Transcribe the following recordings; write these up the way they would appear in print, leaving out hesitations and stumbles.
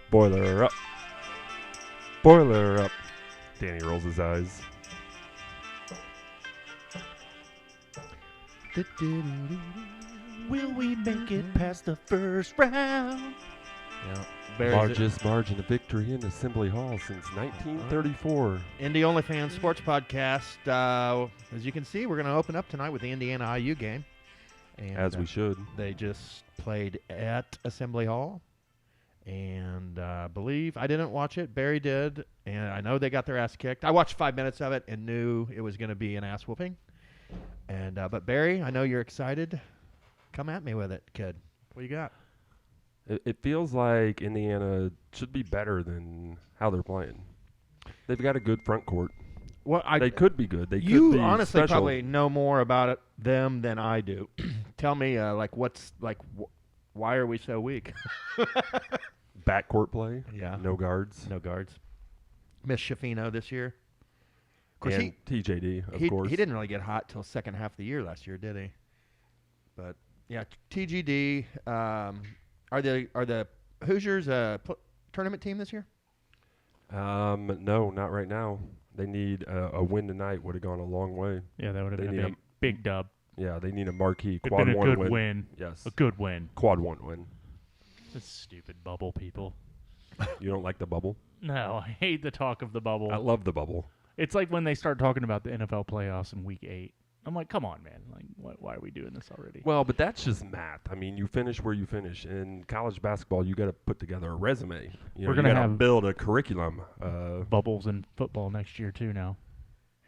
Boiler up. Boiler up. Danny rolls his eyes. Will we make it past the first round? Yeah. Largest margin of victory in Assembly Hall since 1934. Indy OnlyFans Sports Podcast. As you can see, we're going to open up tonight with the Indiana IU game. And, As we should. They just played at Assembly Hall. And I believe I didn't watch it. Barry did. And I know they got their ass kicked. I watched 5 minutes of it and knew it was going to be an ass whooping. And but Barry, I know you're excited. Come at me with it, kid. What you got? It feels like Indiana should be better than how they're playing. They've got a good front court. Well, they could be good. They could be You honestly special. probably know more about them than I do. Tell me, why are we so weak? Backcourt play. Yeah. No guards. No guards. Miss Shafino this year. Of course, And TJD, of course. He didn't really get hot till second half of the year last year, did he? But yeah, TGD. Are the Hoosiers a tournament team this year? No, not right now. They need a win tonight. Would have gone a long way. Yeah, that would have They been a need big dub. Yeah, they need a marquee It'd quad been a one good win. win. Yes, A good win. quad one win. This stupid bubble, people. You don't like the bubble? No, I hate the talk of the bubble. I love the bubble. It's like when they start talking about the NFL playoffs in Week 8. I'm like, come on, man. Like, why are we doing this already? Well, but that's just math. I mean, you finish where you finish. In college basketball, you got to put together a resume. We're gonna have build a curriculum. Bubbles in football next year too. Now.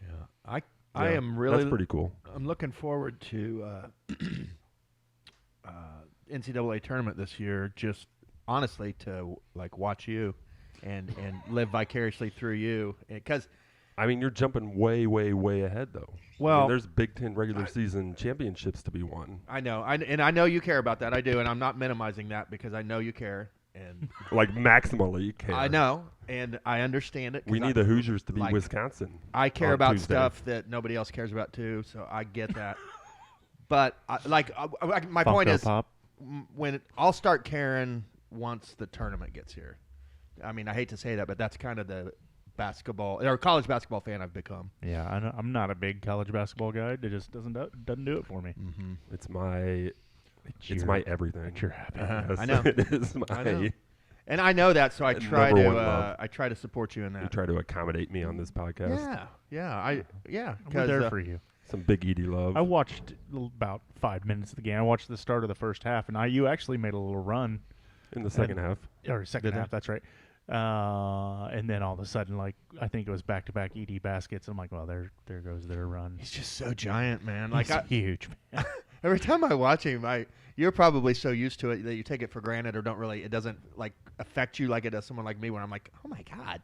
Yeah, I am really. That's pretty cool. I'm looking forward to NCAA tournament this year. Just honestly to watch you and live vicariously through you, because. I mean, you're jumping way, way, way ahead, though. Well, I mean, there's Big Ten regular season championships to be won. I know, and I know you care about that. I do, and I'm not minimizing that because I know you care. And like maximally care. I know, and I understand it. We need the Hoosiers to be Wisconsin. I care on about Tuesday. stuff that nobody else cares about too, so I get that. But my Funko point is, Pop. when I'll start caring once the tournament gets here. I mean, I hate to say that, but that's kind of the basketball or college basketball fan I've become. Yeah, I'm not a big college basketball guy. It just doesn't do it for me. Mm-hmm. It's my everything. Makes you happy. Yes, I know. It is my. I know. And I know that, so I try Number one love. to support you in that. You try to accommodate me on this podcast. Yeah. I'm there for you. Some big Edie love. I watched about 5 minutes of the game. I watched the start of the first half, and IU actually made a little run. In the second half. Or second half, that's right. And then all of a sudden, I think it was back-to-back ED baskets. I'm like, well, there goes their run. He's just so giant, man. He's huge, man. Every time I watch him, you're probably so used to it that you take it for granted or it doesn't affect you like it does someone like me when I'm like, oh my God.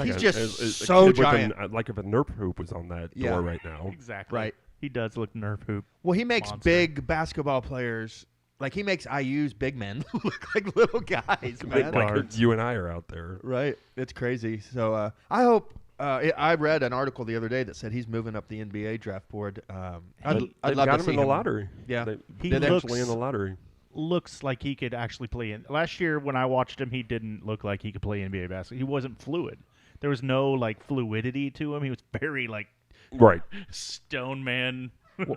He's just so giant. Like if a Nerf hoop was on that door right now. Exactly. Right. He does look Nerf hoop. Well, he makes monster. big basketball players. He makes IU's big men look like little guys, man. Like you and I are out there. Right. It's crazy. So I hope I read an article the other day that said he's moving up the NBA draft board. I'd They've love got to him see in the him. lottery. Yeah. He He's looks actually in the lottery. Looks like he could actually play in. Last year when I watched him, he didn't look like he could play NBA basketball. He wasn't fluid. There was no fluidity to him. He was very Right. stone man.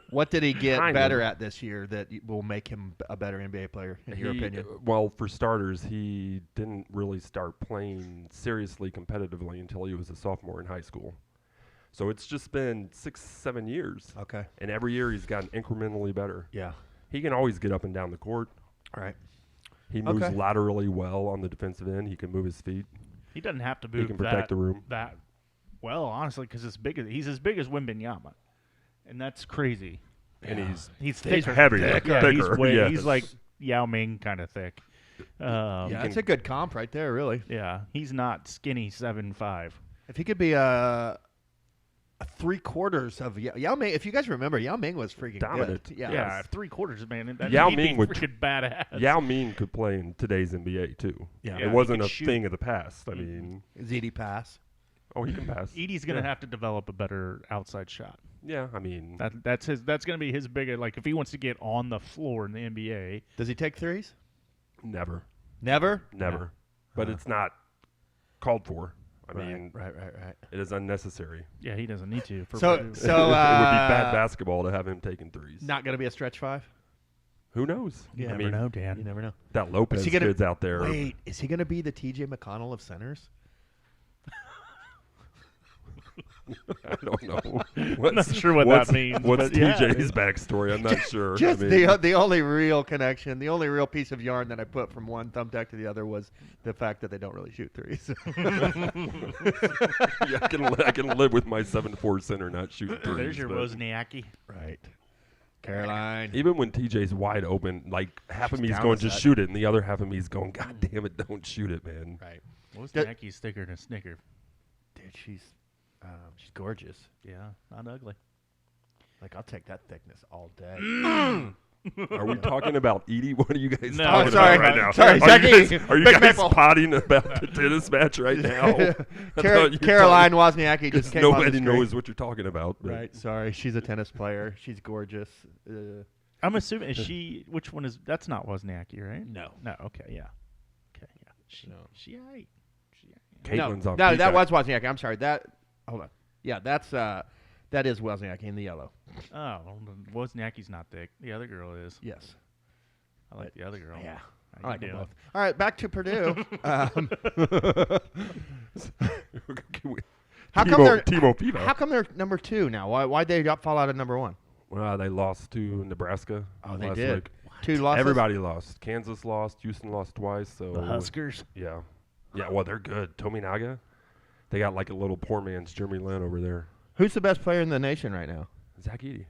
What did he get Kind better of. at this year that will make him a better NBA player, in your opinion? Well, for starters, he didn't really start playing seriously competitively until he was a sophomore in high school. So it's just been 6-7 years. Okay. And every year he's gotten incrementally better. Yeah. He can always get up and down the court. All right. He moves Okay. laterally well on the defensive end. He can move his feet. He doesn't have to move He can protect the room. that well, honestly, because he's as big as Wembanyama, and that's crazy. And He's thicker. thicker. Heavier. Yeah, Thicker, yes. he's like Yao Ming kind of thick. Yeah, that's a good comp right there, really. Yeah, he's not skinny 7'5". If he could be a 3/4 of Yao Ming, if you guys remember, Yao Ming was freaking Dominant. good. Yeah, 3/4, man. Yao He'd be Ming would freaking badass. Yao Ming could play in today's NBA too. Yeah. It wasn't he a could shoot. thing of the past. I mean, ZD pass. oh, he can pass. Edie's gonna have to develop a better outside shot. Yeah, I mean, That's gonna be his bigger. If he wants to get on the floor in the NBA. Does he take threes? never. Never. Never. but it's not called for. I Right, mean, right. it is unnecessary. Yeah, he doesn't need to. For So Purdue. It would be bad basketball to have him taking threes. not going to be a stretch 5? Who knows? You Yeah. never I mean, know, Dan. You never know. that Lopez he gonna- kid's out there. Wait, is he going to be the TJ McConnell of centers? I don't know. I'm not sure what that means. What's but yeah. TJ's backstory? I'm not sure. Just I mean, the only real connection, the only real piece of yarn that I put from one thumbtack to the other was the fact that they don't really shoot threes. yeah, I can live with my 7'4" center not shooting threes. There's your but Wozniacki. Right. Caroline. even when TJ's wide open, like half of She's me's down going with just that. shoot it, and the other half of me's going, God damn it, don't shoot it, man. Right. Wozniacki's thicker than a Snicker. Dude, she's gorgeous. Yeah, not ugly. Like, I'll take that thickness all day. Are we talking about Edie? What are you guys No. talking Oh, sorry. about right now? Sorry, are Jackie. are you Big guys Maple. potting about the tennis match right now? I thought you were Caroline Wozniacki just talking- came on the Nobody screen. knows what you're talking about. But Right, sorry. She's a tennis player. She's gorgeous. I'm assuming is she? Which one is? That's not Wozniacki, right? No. No. Okay. Yeah. Okay. Yeah. She. No. She aight. Caitlin's on No, that Peacock. was Wozniacki. I'm sorry. Hold on. Yeah, that is Wozniacki in the yellow. Oh, well, Wozniacki's not thick. The other girl is. Yes. I like the other girl. Yeah. How I you like them doing? both. All right, back to Purdue. How come they're Timo Piva. How come they're number 2 now? Why'd they fall out of number 1? Well, they lost to Nebraska. Oh, they last did. week. 2 losses. Everybody lost. Kansas lost. Houston lost twice. So The Huskers. yeah, well, they're good. Tominaga, they got like a little poor man's Jeremy Lin over there. Who's the best player in the nation right now? Zach Edey.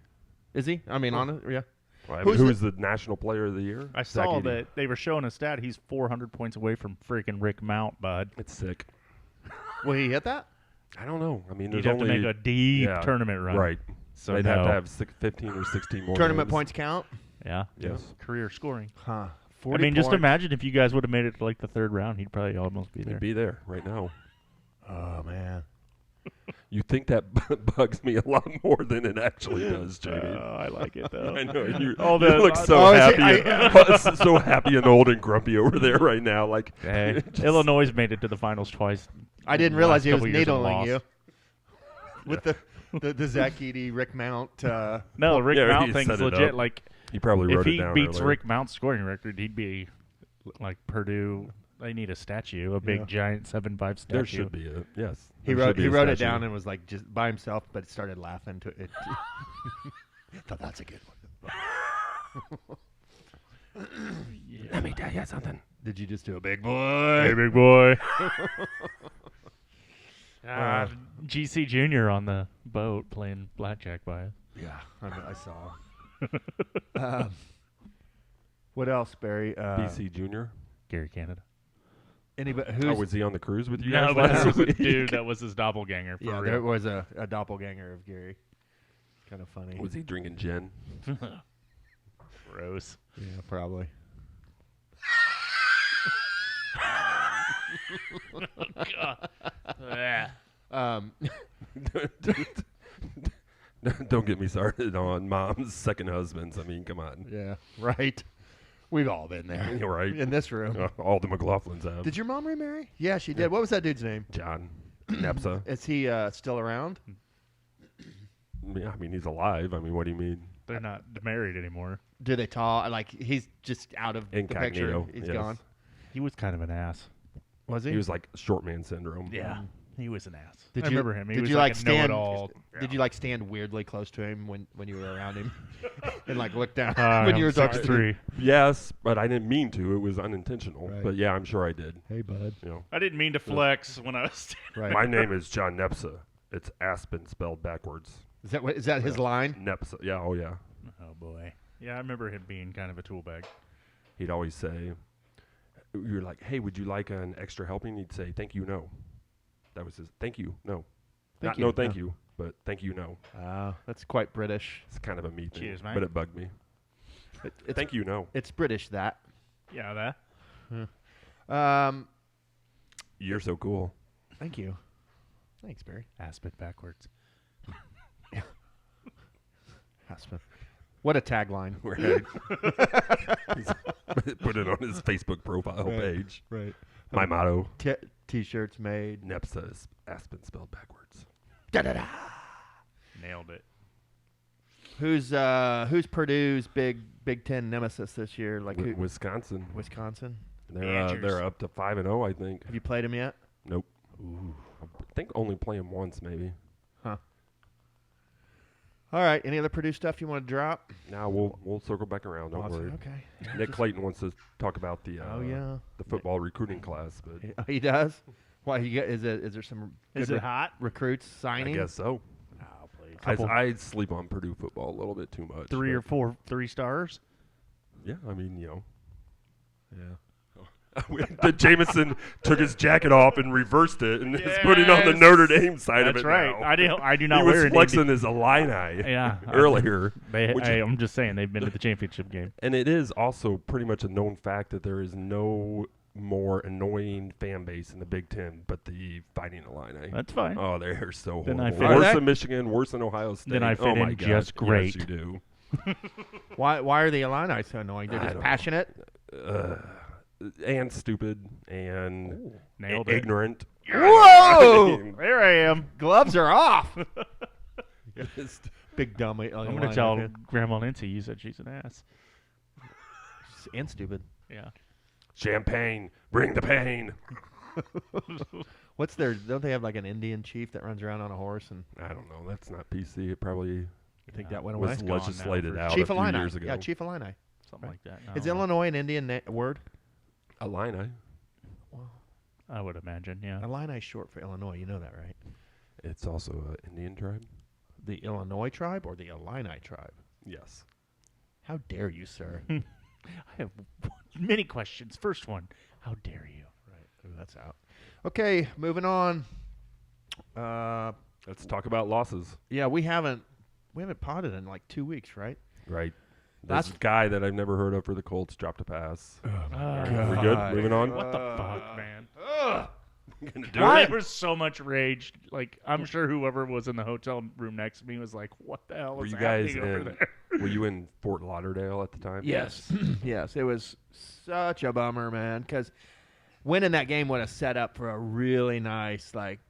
Is he? I mean, yeah. Well, I Who's mean, who's the national player of the year? I Zach saw Edey. that they were showing a stat. He's 400 points away from freaking Rick Mount, bud. It's sick. Will he hit that? I don't know. I mean, You'd there's have to only make a deep yeah, tournament run. right. So They'd have no. to have 15 or 16 more Tournament wins. points count? Yeah. Yes. Career scoring. Huh. I 40 mean, just points. imagine if you guys would have made it to like the third round, he'd probably almost be there. He'd be there right now. Oh, man. You think that bugs me a lot more than it actually does, Jamie. I like it though. I know you, All you the- look so Oh, is happy, so happy and old and grumpy over there right now. Like Hey, just- Illinois made it to the finals twice. I didn't the realize last he was couple years and needling lost. you. With the Zach Edey, Rick Mount. No, Rick Yeah, Mount he thing's set it legit. up. Like, he probably if wrote he it down beats earlier. Rick Mount's scoring record, he'd be like Purdue. They need a statue, a big Yeah. giant 7'5" statue. There should be a yes. He there should wrote be he a wrote it statue. down and was like just by himself, but started laughing to it. Thought that's a good one. Let me tell you something. Did you just do a big boy? Hey, big boy. GC Junior on the boat playing blackjack by us. Yeah, I saw. What else, Barry? BC Junior. Gary Canada. Anybody Oh, who's? was he on the cruise with you No, guys but last this was a week? dude that was his doppelganger. For Yeah, real. there was a doppelganger of Gary. Kind of funny. Was he drinking gin? Gross. Yeah, probably. Yeah. Don't get me started on mom's second husbands. I mean, come on. Yeah, right. We've all been there. You're right. In this room. All the McLaughlins have. Did your mom remarry? Yeah, she did. What was that dude's name? John Nepsa. Is he still around? Yeah, I mean, he's alive. I mean, what do you mean? They're not married anymore. Do they talk? Like, he's just out of the Incognito. picture. He's yes. gone. He was kind of an ass. Was he? He was like short man syndrome. Yeah. He was an ass. Did I you remember him. He Did was you like, like a stand? know-it-all. Did you like stand weirdly close to him when you were around him, and like look down Hi, when I'm you were talking to him? 6'3". Yes, but I didn't mean to. It was unintentional. Right. But yeah, I'm sure I did. Hey, bud. You know, I didn't mean to flex when I was standing. Right. my name is John Nepsa. It's Aspen spelled backwards. Is that his line? Nepsa. Yeah. Oh yeah. Oh, boy. Yeah, I remember him being kind of a tool bag. He'd always say, "You're like, hey, would you like an extra helping?" He'd say, "Thank you, no." That was his. Thank you, no. Thank Not you, no, thank no. you, but thank you, no. That's quite British. It's kind of a me thing, Cheers, mate. but it bugged me. It's, Thank you, no. It's British that. Yeah, that. You're so cool. Thank you. Thanks, Barry. Aspen backwards. Aspen. What a tagline. Right. He's put it on his Facebook profile page. Right. My motto: T-shirts made. NEPSA is Aspen spelled backwards. Da-da-da. Nailed it. Who's Purdue's Big Ten nemesis this year? Like who? Wisconsin. Wisconsin. They're up to 5-0, I think. Have you played them yet? Nope. Ooh. I think only play them once, maybe. Huh. All right. Any other Purdue stuff you want to drop? Now we'll circle back around. Don't worry. Okay. Nick Clayton wants to talk about the the football recruiting class, but he does. Why is there some? Is it hot? Recruits signing? I guess so. Oh, please. I sleep on Purdue football a little bit too much. 3 or 4 3-stars. Yeah, I mean, yeah. The Jameson took his jacket off and reversed it and is putting on the Notre Dame side of it. That's right. Now. I do not he wear was flexing his Illini earlier. I'm just saying they've been to the championship game. And it is also pretty much a known fact that there is no more annoying fan base in the Big Ten but the Fighting Illini. That's fine. Oh, they're so Then horrible. I fit Worse in. than Michigan, worse than Ohio State. Then I fit oh my in God. just great. Yes, you do. Why are the Illini so annoying? They're I just don't passionate. And stupid and Nailed it. ignorant. Whoa! There I am. Gloves are off. Just Big dumb. I'm going to tell Grandma Nancy you said she's an ass. And stupid. Yeah. champagne, bring the pain. What's their? Don't they have like an Indian chief that runs around on a horse? And I don't know. That's not PC. It probably I think that went away. was legislated out Chief a few Illini. years ago. Yeah, Chief Illini. Something like that. Is Illinois an Indian word? Illini. I would imagine, yeah. Illini is short for Illinois. You know that, right? It's also an Indian tribe. The Illinois tribe or the Illini tribe? Yes. How dare you, sir? I have many questions. First one, how dare you? Right. Ooh, that's out. Okay, moving on. Let's talk about losses. Yeah, we haven't potted in like 2 weeks, right? Right. That's This guy that I've never heard of for the Colts dropped a pass. God. We good? Moving on? What the fuck, man? Gonna do There it? was so much rage. Like, I'm sure whoever was in the hotel room next to me was like, what the hell Were is you guys happening over in? there? Were you in Fort Lauderdale at the time? Yes. Yes, it was such a bummer, man, because winning that game would have set up for a really nice, like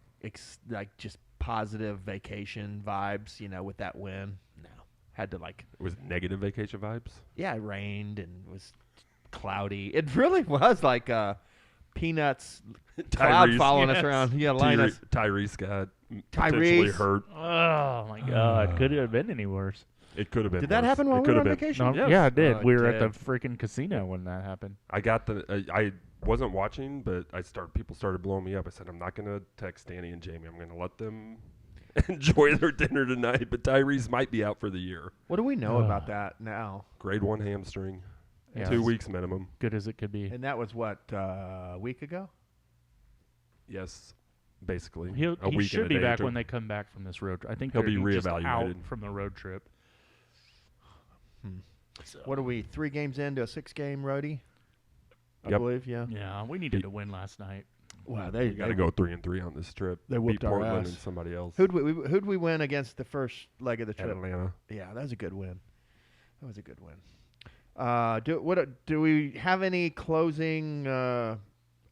just positive vacation vibes, with that win. No. Had to It was negative vacation vibes. yeah, it rained and it was cloudy. It really was like Peanuts cloud Tyrese- following us yes. around. Yeah, Linus. Tyrese got potentially Tyrese. hurt. Oh, my God. Could it have been any worse? It could have been. Did that worse. happen while It we could were have on been. vacation? No, Yes. Yeah, it did. Oh, We it were at the did. freaking casino when that happened. I got I wasn't watching, but people started blowing me up. I said, I'm not going to text Danny and Jamie. I'm going to let them enjoy their dinner tonight. But Tyrese might be out for the year. What do we know about that now? Grade 1 hamstring. Yeah. 2 weeks minimum. Good as it could be. And that was what, a week ago? Yes, basically. He a week should and a be day back or when two. they come back from this road trip. I think He'll they're be just out reevaluated. from the road trip. So, What are we, 3 games into a 6-game roadie? I Yep. believe, yeah. yeah, we needed to win last night. Wow, they Got to go 3-3 on this trip. They whooped Beat our Portland ass. and somebody else. Who'd we win against the first leg of the At trip? Atlanta. Yeah, that was a good win. That was a good win. Do we have any closing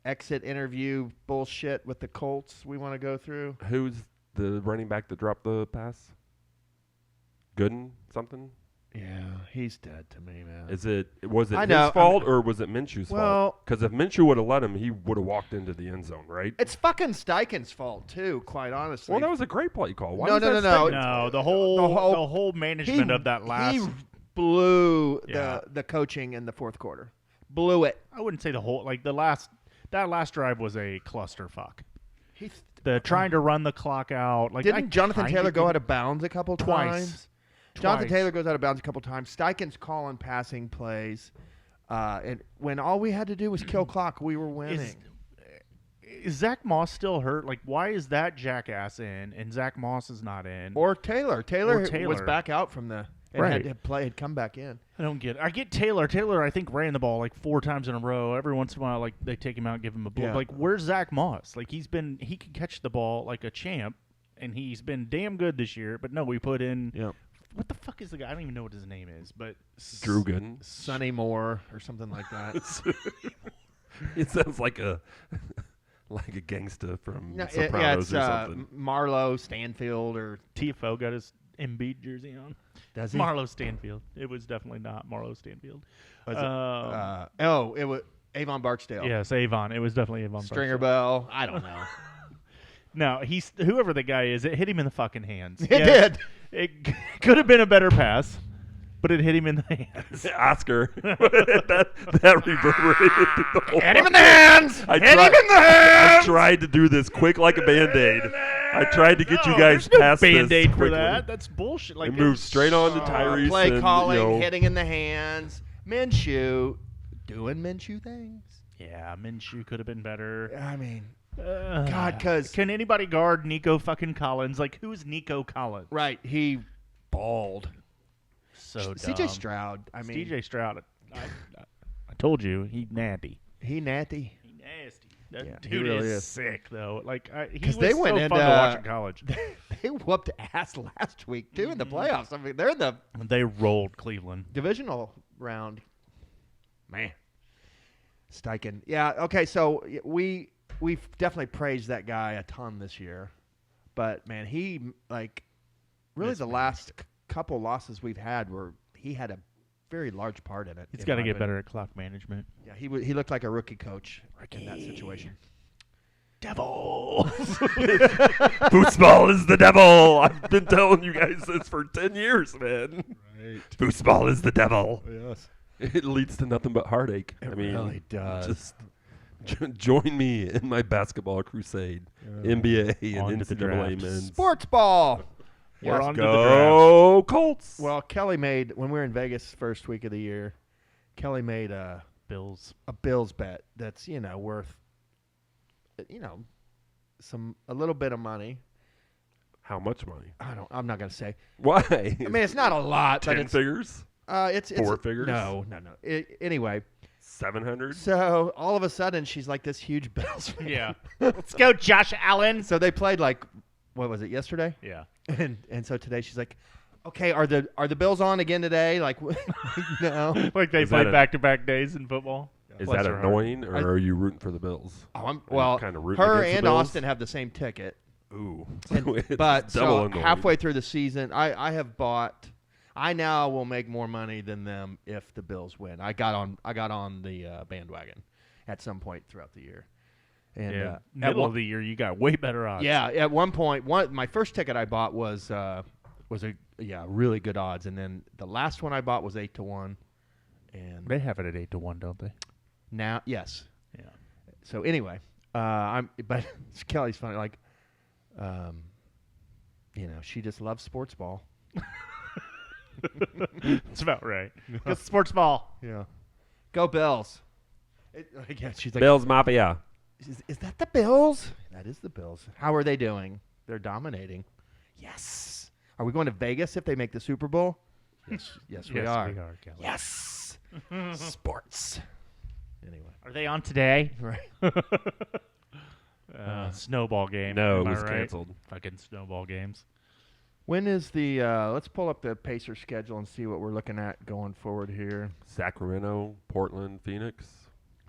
exit interview bullshit with the Colts we want to go through? Who's the running back that dropped the pass? Gooden something? Yeah, he's dead to me, man. Was it I his know, fault or was it Minshew's Well- fault? Because if Minshew would have let him, he would have walked into the end zone, right? It's fucking Steichen's fault too, quite honestly. Well, that was a great play call. Why No, was no, that no, no. Steichen's No, fault? the whole He- management of that last. He blew Yeah. the coaching in the fourth quarter. Blew it. I wouldn't say the whole that last drive was a clusterfuck. He's The trying to run the clock out. Like Didn't Jonathan Taylor go out of bounds a couple twice? times? Jonathan Twice. Taylor goes out of bounds a couple times. Steichen's calling passing plays. And when all we had to do was kill clock, we were winning. Is Zach Moss still hurt? Like, why is that jackass in and Zach Moss is not in? Or Taylor. Taylor was Taylor. back out from the and Right. had come back in. I don't get it. I get Taylor. Taylor, I think, ran the ball like 4 times in a row. Every once in a while, like, they take him out and give him a blow. Yeah. Like, where's Zach Moss? Like, he can catch the ball like a champ, and he's been damn good this year. But no, we put in. Yeah. What the fuck is the guy? I don't even know what his name is. But Drew Gooden. Sonny Moore or something like that. It sounds like a gangster from No, Sopranos it's or something. Marlo Stanfield or TFO got his Embiid jersey on. does he? Marlo Stanfield. It was definitely not Marlo Stanfield. Was it, it was Avon Barksdale. Yes, Avon. It was definitely Avon. Stringer Barksdale. Bell. I don't know. No, he's whoever the guy is. It hit him in the fucking hands. It Yes, did. It could have been a better pass, but it hit him in the hands. Oscar. that reverberated through the whole Hit him in the hands. I Hit him tried- in the hands. I tried to do this quick like a Band-Aid. I tried to get you No, guys there's no past this Band-Aid for quickly. that. That's bullshit. Like It moved straight on to Tyrese. Play and, calling, you know, hitting in the hands. Minshew doing Minshew things. Yeah, Minshew could have been better. I mean, God, 'cause- can anybody guard Nico fucking Collins? Like, who's Nico Collins? right, he bald. So dumb. C.J. Stroud. I mean, C.J. Stroud. I told you, he natty. he natty. He nasty. That Yeah, he dude really is is. sick though. Like he 'Cause was they so went fun into- to watch in college. They whooped ass last week too in the playoffs. I mean, they're in the They rolled Cleveland. divisional round. Man, Steichen. Yeah. Okay. So we've definitely praised that guy a ton this year, but man, he really the last couple losses we've had were he had a very large part in it. He's in got to my get opinion. better at clock management. Yeah, he looked like a rookie coach in that situation. Devil. Foosball is the devil. I've been telling you guys this for 10 years, man. Right. Foosball is the devil. Yes. It leads to nothing but heartache. It I mean, really does. Just join me in my basketball crusade. NBA On and to the NCAA drafts. men's. Sports ball. We're Yes. on to the draft. Go Colts. Well, Kelly made when we were in Vegas first week of the year. Kelly made a Bills. Bills bet that's worth a little bit of money. How much money? I'm not gonna say. Why? I mean, it's not a lot, but 10 it's figures? it's Four figures? No. Anyway, 700? so all of a sudden she's like this huge Bills fan. Yeah. Let's go, Josh Allen. So they played what was it yesterday? Yeah. And so today she's like, okay, are the Bills on again today? Like, no. Like they Is that played a- back-to-back days in football. Is Bless that her heart. annoying, or I- are you rooting for the Bills? Well, kinda rooting her against the and Bills? Austin have the same ticket. Ooh. But Double so annoying. halfway through the season, I have bought. I now will make more money than them if the Bills win. I got on the bandwagon at some point throughout the year. And Yeah. at Middle one, of the year, you got way better odds. yeah, at one point, my first ticket I bought was really good odds, and then the last one I bought was 8-1, and They have it at 8-1, don't they? now yes. Yeah. So anyway, but Kelly's funny, she just loves sports ball. That's about right. Because sports ball. Yeah. Go Bills. She's like, Bills Mafia. is that the Bills? That is the Bills. How are they doing? They're dominating. Yes. Are we going to Vegas if they make the Super Bowl? Yes, we are. We are, Kelly. Yes. Sports. Anyway. Are they on today? Right. Snowball game. No, Am it I was right? canceled. Fucking snowball games. When is the let's pull up the Pacers schedule and see what we're looking at going forward here. Sacramento, Portland, Phoenix.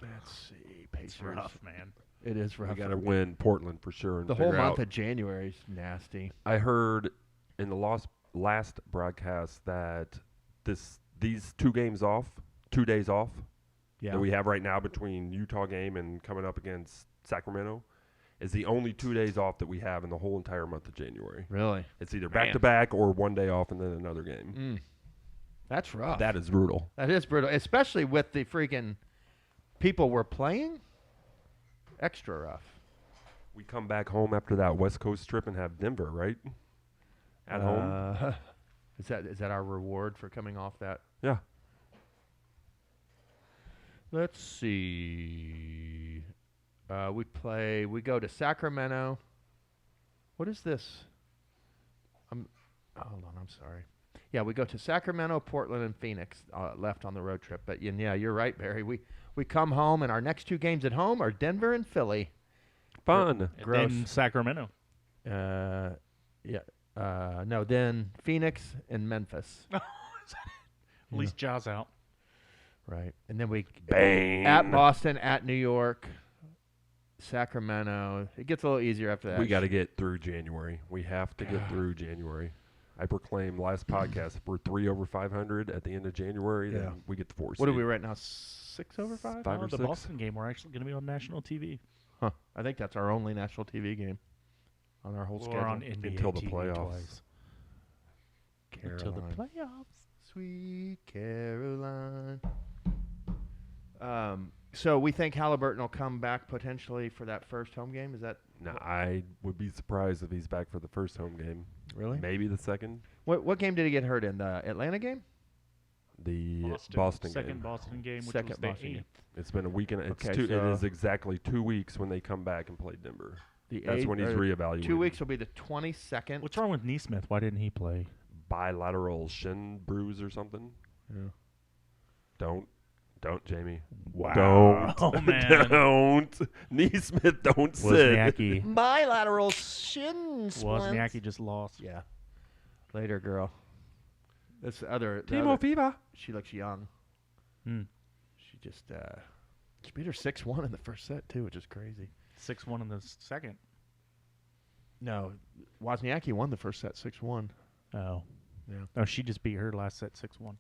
Let's see. Pacers. It's rough, man. It is rough. We got to win Portland for sure. And The whole figure month out- of January is nasty. I heard in the last broadcast that these 2 days off Yeah. that we have right now between Utah game and coming up against Sacramento is the only 2 days off that we have in the whole entire month of January. Really? It's either back to back or 1 day off and then another game. That's rough. That is brutal. That is brutal, especially with the freaking people we're playing. Extra rough. We come back home after that West Coast trip and have Denver, right? At home. Is that our reward for coming off that? Yeah. Let's see. We go to Sacramento. What is this? Hold on, I'm sorry. Yeah, we go to Sacramento, Portland, and Phoenix left on the road trip. But yeah, you're right, Barry. We come home, and our next 2 games at home are Denver and Philly. Fun. And Gross. then Sacramento. Then Phoenix and Memphis. At least Jaws out. Right. And then we Bang. at Boston, at New York, Sacramento. It gets a little easier after that. We got to get through January. We have to get through January. I proclaimed last podcast if we're 3 over 500 at the end of January, Yeah. then we get the 4 What are seed. we right now? 6 over 5? 5 or the 6? Boston game, we're actually going to be on national TV. Huh. I think that's our only national TV game on our whole schedule. We're on NBA Until the TV playoffs. twice. Until the Caroline. playoffs. Sweet Caroline. So we think Haliburton will come back potentially for that first home game. Is that No, I would be surprised if he's back for the first home game. really? Maybe the second. What game did he get hurt in? The Atlanta game? The Boston Second game. Boston game, which Second was the Boston game. 8th. It's been a week and Okay, it so- is exactly 2 weeks when they come back and play Denver. The That's eighth- when he's or reevaluated. 2 weeks will be the 22nd. What's wrong with Neesmith? Why didn't he play? Bilateral shin bruise or something. Yeah. Don't, Jamie. Wow. Don't. Oh, man. Don't. Neesmith, don't sit. Wozniacki. Bilateral shin Wozniacki just lost. Yeah. Later, girl. That's the other. Timo Fever. She looks young. Hmm. She just she beat her 6-1 in the first set too, which is crazy. 6-1 in the second. No, Wozniacki won the first set 6-1. Oh. Yeah. Oh, she just beat her last set 6-1.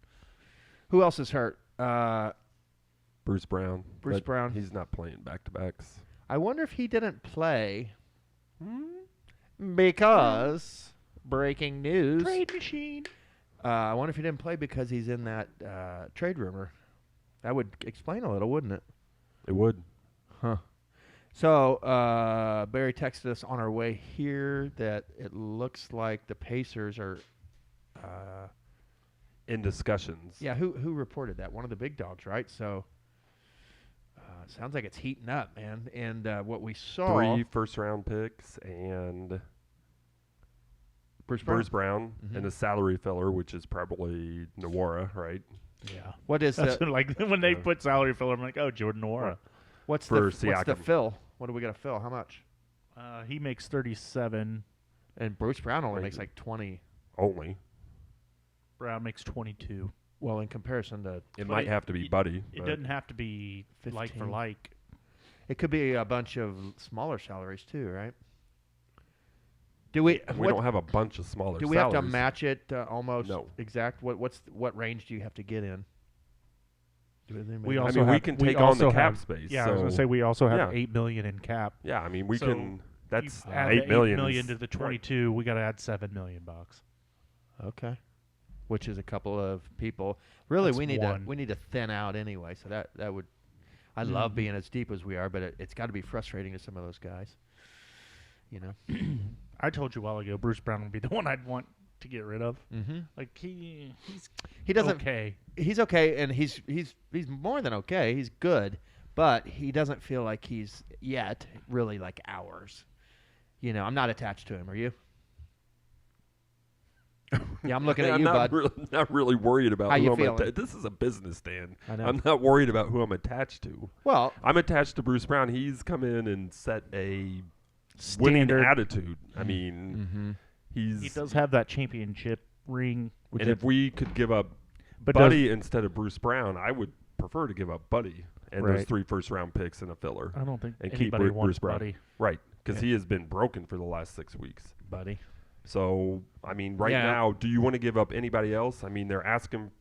Who else is hurt? Bruce Brown. Bruce but Brown. He's not playing back-to-backs. I wonder if he didn't play because breaking news. Trade machine. I wonder if he didn't play because he's in that trade rumor. That would explain a little, wouldn't it? It would. Huh. So Barry texted us on our way here that it looks like the Pacers are. In discussions. Yeah, who reported that? One of the big dogs, right? So sounds like it's heating up, man. And what we saw, 3 first-round picks and Bruce Brown. Bruce Brown Mhm. and a salary filler, which is probably Nwora, right? Yeah. What is That's the like when they put salary filler, I'm like, oh, Jordan Nwora. what's for the Siakam. fill? What do we got to fill? How much? He makes 37. And Bruce Brown only makes Crazy. like 20. Only. Brown makes 22. Well, in comparison to, It But might have to be Buddy. It but doesn't have to be like for 15. like. it could be a bunch of smaller salaries too, right? Do we? we don't have a bunch of smaller Do we have to salaries. match it almost No. exact? What range do you have to get in? We I also mean, we have- can we take on the also cap have- space. Yeah, so I was gonna say we also have yeah. $8 million in cap. Yeah, I mean, we So can. That's You add $8 the million. $8 million is- to the 22. We got to add $7 million bucks. Okay. Which is a couple of people. Really, That's we need one. to thin out anyway. So that would. I love Mhm. being as deep as we are, but it's got to be frustrating to some of those guys. You know. I told you a while ago, Bruce Brown would be the one I'd want to get rid of. Mm-hmm. Like he's He doesn't. okay. He's okay, and he's more than okay. He's good, but he doesn't feel like he's yet really like ours. You know, I'm not attached to him. Are you? Yeah, I'm looking at I'm you, not bud. not really worried about How who you I'm feeling? This is a business, Dan. I know. I'm not worried about who I'm attached to. Well, I'm attached to Bruce Brown. He's come in and set a winning Standard. attitude. I mean, he's. He does have that championship ring. Which and is, if we could give up but Buddy instead of Bruce Brown, I would prefer to give up Buddy and those Right. 3 first-round picks and a filler. I don't think and keep anybody Bruce wants Brown. Buddy. Right, because he has been broken for the last 6 weeks. buddy. So, I mean, right Yeah. now, do you want to give up anybody else? I mean, they're asking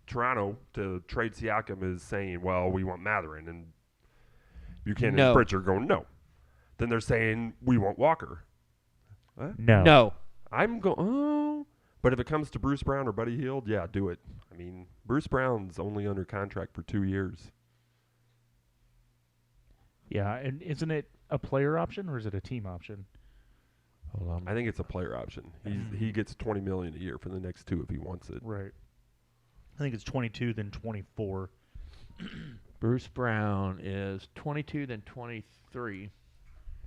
Toronto to trade Siakam is saying, well, we want Matherin. And Buchanan No. and Pritchard are going, no. Then they're saying, we want Walker. What? No. No. I'm going, oh. But if it comes to Bruce Brown or Buddy Hield, yeah, do it. I mean, Bruce Brown's only under contract for 2 years. Yeah, and isn't it a player option or is it a team option? Hold on. I think it's a player option. He gets $20 million a year for the next 2 if he wants it. Right. I think it's 22, then 24. Bruce Brown is 22, then 23,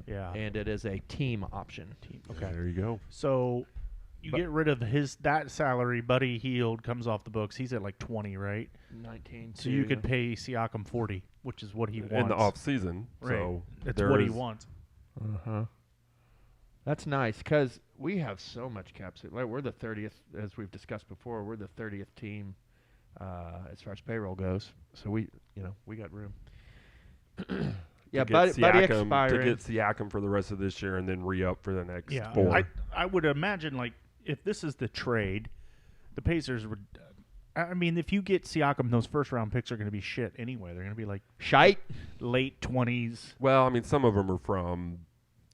Yeah. and it is a team option. Okay. There you go. So you But- get rid of that salary. Buddy Hield comes off the books. He's at like 20, right? 19. So you could pay Siakam 40, which is what he wants. In the off season. Right. So That's there what he is- wants. Uh-huh. That's nice because we have so much cap space. Like we're the 30th, as we've discussed before. We're the 30th team as far as payroll goes. So we got room. To Buddy expiring. to get Siakam for the rest of this year and then re-up for the next Yeah, 4. I would imagine, like, if this is the trade, the Pacers would. I mean, if you get Siakam, those first-round picks are going to be shit anyway. They're going to be like Shite. late 20s. Well, I mean, some of them are from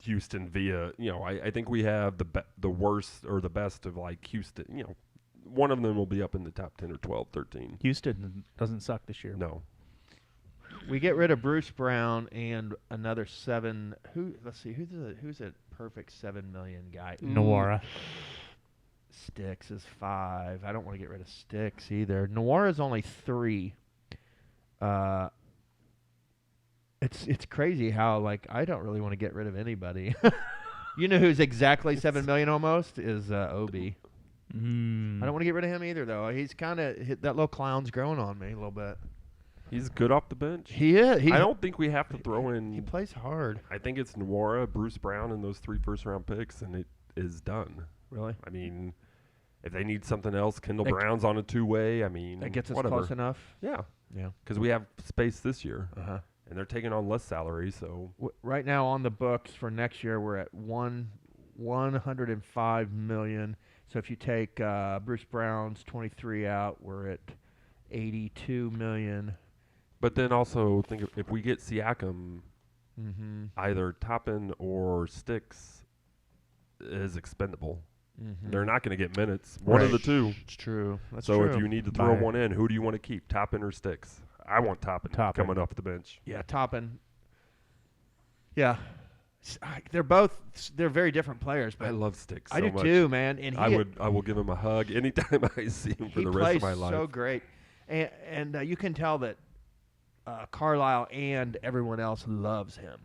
Houston via, I think we have the worst or the best of, like, Houston. One of them will be up in the top 10 or 12, 13. Houston doesn't suck this year. No. We get rid of Bruce Brown and another 7. Let's see. Who's a perfect $7 million guy? Noara. Sticks is 5. I don't want to get rid of Sticks either. Noir is only 3. It's crazy how, like, I don't really want to get rid of anybody. You know who's exactly $7 million almost is Obi. I don't want to get rid of him either, though. He's kind of that little clown's growing on me a little bit. He's good off the bench. He is. I don't think we have to throw in. He plays hard. I think it's Nwora, Bruce Brown, and those 3 first-round picks, and it is done. Really? I mean, if they need something else, Kendall Brown's on a 2-way. I mean, That gets us whatever. close enough. Yeah, Yeah. because we have space this year, Uh-huh. and they're taking on less salary. So Right now on the books for next year, we're at $105 million. So if you take Bruce Brown's 23 out, we're at $82 million. but then also think if we get Siakam, Mm-hmm. either Toppin or Sticks is expendable. Mm-hmm. They're not going to get minutes. One of the two. It's true. That's So true. if you need to throw Bye. one in, who do you want to keep, Toppin or Sticks? I want Toppin coming off the bench. Yeah, Toppin. Yeah. They're very different players, I but love Sticks so I do much. too, man. And I will give him a hug anytime I see him for he the rest plays of my life. so great, and you can tell that Carlisle and everyone else loves him.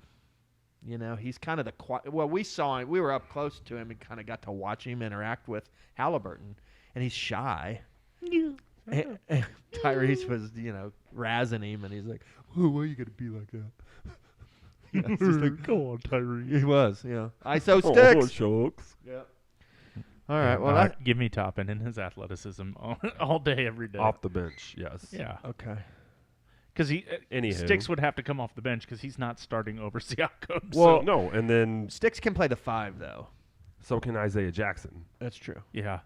He's kind of the quiet. Well, we saw him. We were up close to him and kind of got to watch him interact with Haliburton, and he's shy. And Tyrese was, razzing him, and he's like, "Oh, why are you gonna be like that?" It's just like, Go on, Tyree. he was, ISO Oh, Sticks. shucks. Yeah. All right. Well, Give me Toppin and his athleticism all day, every day. Off the bench, yes. Yeah. okay. Because Anywho. Sticks would have to come off the bench because he's not starting over Siakam. Well, no, and then Sticks can play the 5 though. so can Isaiah Jackson. That's true. yeah.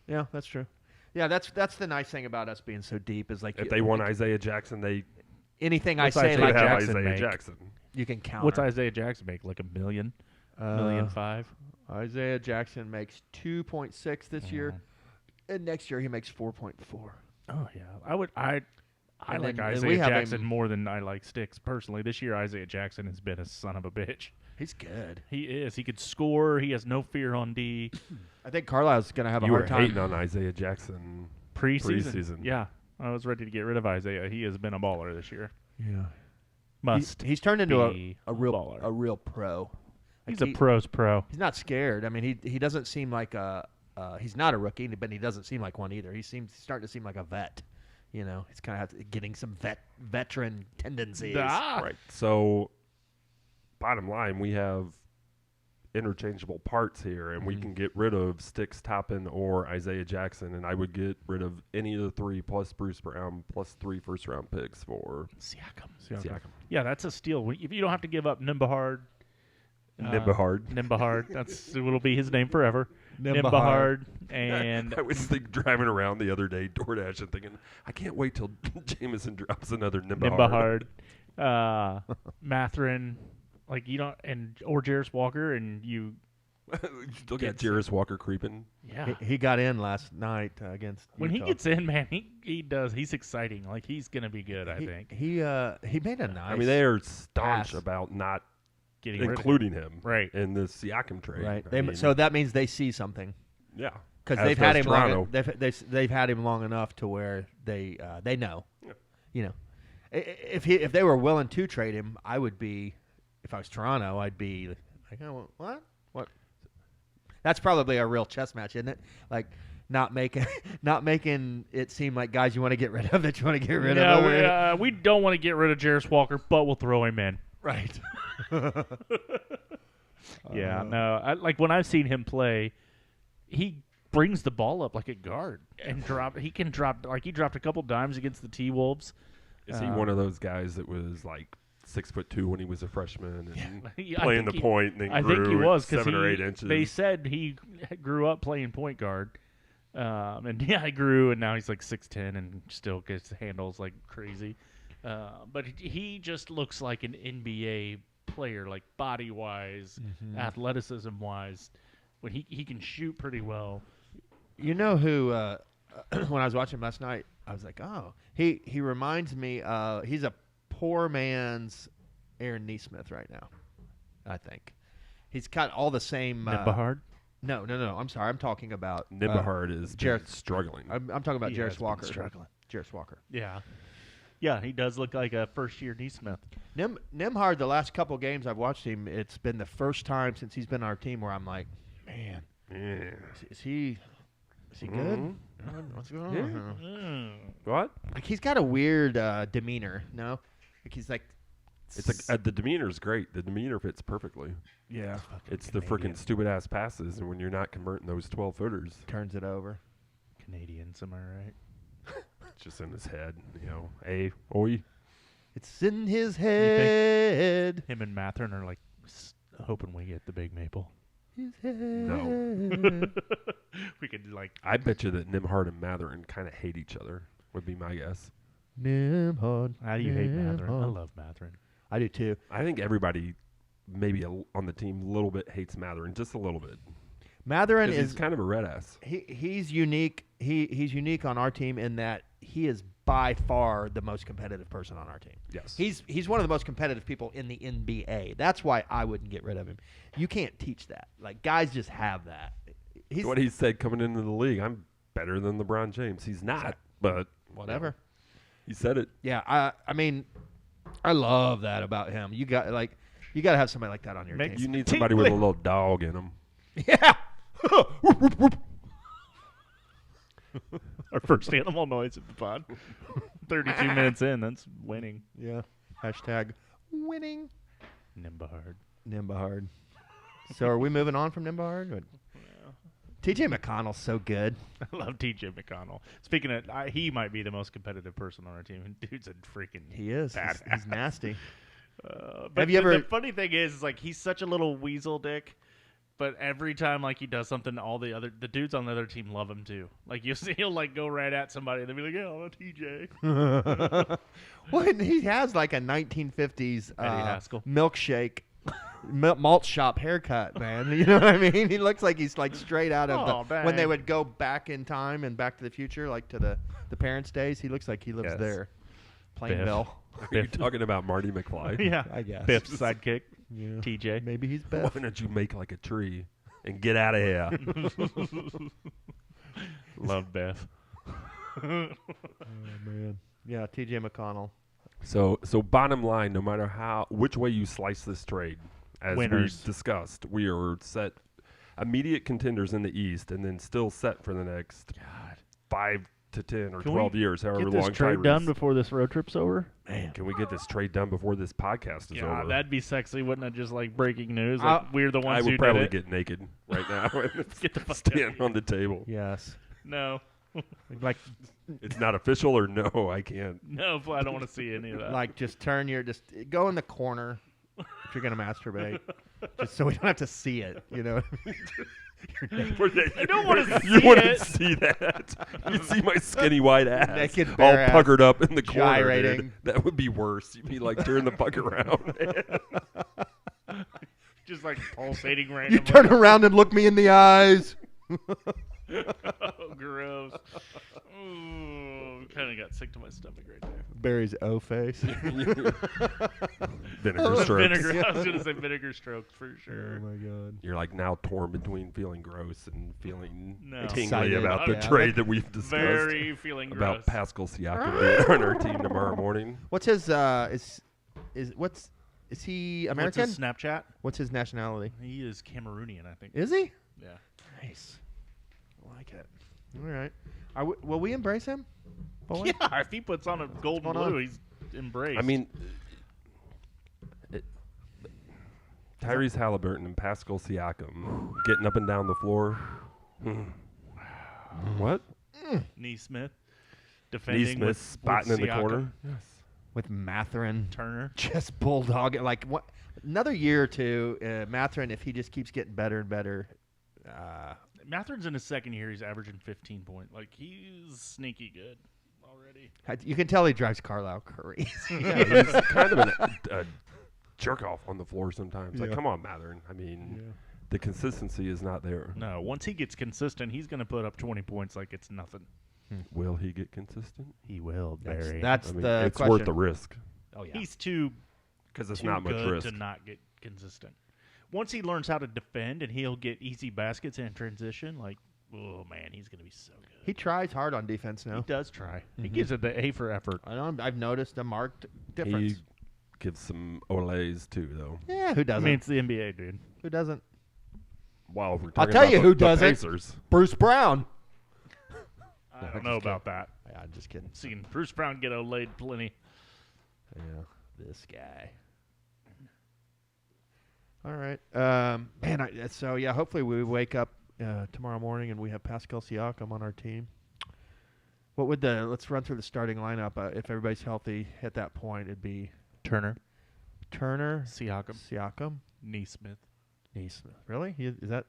Yeah, that's true. Yeah, that's the nice thing about us being so deep is like If they want Isaiah Jackson, they anything What's I say Isaiah like have Jackson Isaiah make? Jackson. you can count. What's Isaiah Jackson make? Like $1 million? $1.5 million? Isaiah Jackson makes 2.6 this year, and next year he makes 4.4. Oh yeah, I like And we Isaiah have Jackson him- more than I like Sticks personally. This year, Isaiah Jackson has been a son of a bitch. He's good. He is. He could score. He has no fear on D. I think Carlisle's going to have a You were hard time. hating on Isaiah Jackson. Preseason. Yeah, I was ready to get rid of Isaiah. He has been a baller this year. Yeah. He's Turned into be a real baller. a real pro. He's Like a pro's pro. He's not scared. I mean, he doesn't seem like he's not a rookie, but he doesn't seem like one either. He's starting to seem like a vet. He's kind of getting some veteran tendencies. Right. So, bottom line, we have interchangeable parts here, and we can get rid of Sticks, Toppin, or Isaiah Jackson, and I would get rid of any of the 3 plus Bruce Brown plus 3 first-round picks for Siakam. Yeah, that's a steal. If you don't have to give up Nimbahard. Nimbahard. That's it'll be his name forever. Nimbahard. And I was driving around the other day, DoorDash, and thinking, I can't wait till Jameson drops another Nimbahard. Matherin, or Jarris Walker, and you. Look at Jarris Walker creeping. Yeah. He got in last night against When he Utah. gets in, man, he does. He's exciting. Like he's gonna be good. I think he made a nice. I mean, they are staunch pass. about not getting rid of him. including him Right. in the Siakam trade. right. I mean, So that means they see something yeah. because As they've had does him Toronto. long. They've had him long enough to where they know. Yeah. If they were willing to trade him, I would be. If I was Toronto, I'd be like, oh, what? That's probably a real chess match, isn't it? Like not making it seem like guys you want to get rid of that you want to get rid of. No, we don't want to get rid of Jarris Walker, but we'll throw him in. Right. Yeah, no. Like when I've seen him play, he brings the ball up like a guard and he can drop like he dropped a couple dimes against the T-Wolves. Is he one of those guys that was like 6'2" when he was a freshman and Yeah, playing the point and then I grew think he was 7 or 8 inches? They said he grew up playing point guard, and he grew, and now he's like 6'10" and still gets handles like crazy. But he just looks like an NBA player, like body wise, athleticism wise. When he can shoot pretty well. You know who? When I was watching him last night, I was like, oh, he reminds me. He's a poor man's Aaron Nesmith right now. I think he's got all the same. Nembhard? No. I'm sorry. I'm talking about Nembhard is Jarrett struggling. I'm talking about Jarris Walker. Struggling. Jarris Walker. Yeah, he does look like a first-year Nesmith. Nembhard, the last couple games I've watched him, it's been the first time since he's been on our team where I'm like, man, is he good? What's going on? What? Like he's got a weird demeanor. No, like he's like. It's like the demeanor's great. The demeanor fits perfectly. Yeah, It's the freaking stupid ass passes, and when you're not converting those 12 footers, turns it over. Canadians, am I right? it's just in his head. Hey, oi. It's in his head. Him and Matherin are like hoping we get the Big Maple. His head. No. We could like. I bet you that Nembhard and Matherin kind of hate each other. Would be my guess. Nembhard. How do you hate Matherin? I love Matherin. I do too. I think everybody, maybe on the team, a little bit hates Matherin, just a little bit. Matherin is he's kind of a red ass. He's unique. He's unique on our team in that he is by far the most competitive person on our team. Yes. He's one of the most competitive people in the NBA. That's why I wouldn't get rid of him. You can't teach that. Like guys just have that. He's what he said coming into the league. I'm better than LeBron James. He's not, but whatever. He said it. Yeah, I mean, I love that about him. You got to have somebody like that on your team. You need somebody with a little dog in him. Yeah. Our first animal noise of the pod. 32 minutes in, that's winning. Yeah. Hashtag winning. Nembhard. So are we moving on from Nembhard? TJ McConnell's so good. I love TJ McConnell. Speaking of, he might be the most competitive person on our team. Dude's a freaking He is. He's nasty. But have you ever? The funny thing is like he's such a little weasel dick. But every time like he does something, the dudes on the other team love him too. Like you'll see he'll like go right at somebody and they'll be like, "Yeah, I'm a TJ." Well, he has like a 1950s Haskell milkshake. Malt shop haircut, man. You know what I mean? He looks like he's like straight out of when they would go back in time and Back to the Future, like to the parents' days. He looks like he lives there. Plainville. Are you talking about Marty McFly? Yeah, I guess. Biff's sidekick. Yeah. TJ. Maybe he's Biff. Why don't you make like a tree and get out of here? Love Biff. Oh man. Yeah, TJ McConnell. So bottom line, no matter which way you slice this trade, as Winners. we discussed, we are set immediate contenders in the East, and then still set for the next 5 to 10 or 12 years, however Get long. this trade Tyrese. done before this road trip's over. Man, can we get this trade done before this podcast is over? That'd be sexy, wouldn't it? Just like breaking news. Like we're the ones I who would probably did it. get naked right now and Get the fuck stand on the table. Yes. No. Like It's not official, or no, I can't. No, I don't want to see any of that. like just go in the corner if you're gonna masturbate, just so we don't have to see it. You know. I don't want to see You wouldn't it. see that. You'd see my skinny white ass, Naked all bare ass, puckered up in the corner. gyrating. Dude. That would be worse. You'd be like turning the puck around. Just like pulsating You randomly. turn around and look me in the eyes. Oh, gross. Ooh, kind of got sick to my stomach right there. Barry's O face. Vinegar strokes. Vinegar. I was going to say vinegar strokes for sure. Oh my god. You're like now torn between feeling gross and feeling tingly Excited. about the Yeah. trade that we've discussed. Very feeling about gross. Pascal Siakam being on our team tomorrow morning. What's his is he American? What's his Snapchat? What's his nationality? He is Cameroonian, I think. Is he? Yeah. Nice. I like it. All right. Will we embrace him? Boy? Yeah, if he puts on a gold and going on? blue, he's embraced. I mean, Tyrese Haliburton and Pascal Siakam getting up and down the floor. What? Neesmith defending Neesmith with spotting in the Siakam. corner. Yes. With Matherin Turner. just bulldog it. Like what? Another year or two, Matherin, if he just keeps getting better and better. Matherin's in his second year. He's averaging 15 points. Like, he's sneaky good already. You can tell he drives Carlisle crazy. Yeah, he's kind of a jerk off on the floor sometimes. Like, come on, Matherin. I mean, the consistency is not there. No, once he gets consistent, he's going to put up 20 points like it's nothing. Will he get consistent? He will, Barry. That's I mean, the it's question. worth the risk Oh yeah. He's too because it's too not much good risk. to not get consistent. Once he learns how to defend and he'll get easy baskets in transition, like, oh, man, he's going to be so good. He tries hard on defense now. He does try. He gives it the A for effort. I've noticed a marked difference. He gives some olays too, though. Yeah, who I doesn't? mean, it's the NBA, dude. Who doesn't? Wow, we're I'll talking tell about you who the doesn't. Pacers. Bruce Brown. I don't know about that. Yeah, I'm just kidding. Seen Bruce Brown get Olayed plenty. Yeah, this guy. All right, man. So yeah, hopefully we wake up tomorrow morning and we have Pascal Siakam on our team. What would let's run through the starting lineup. If everybody's healthy at that point, it'd be Turner, Siakam, Neesmith. Really? Is that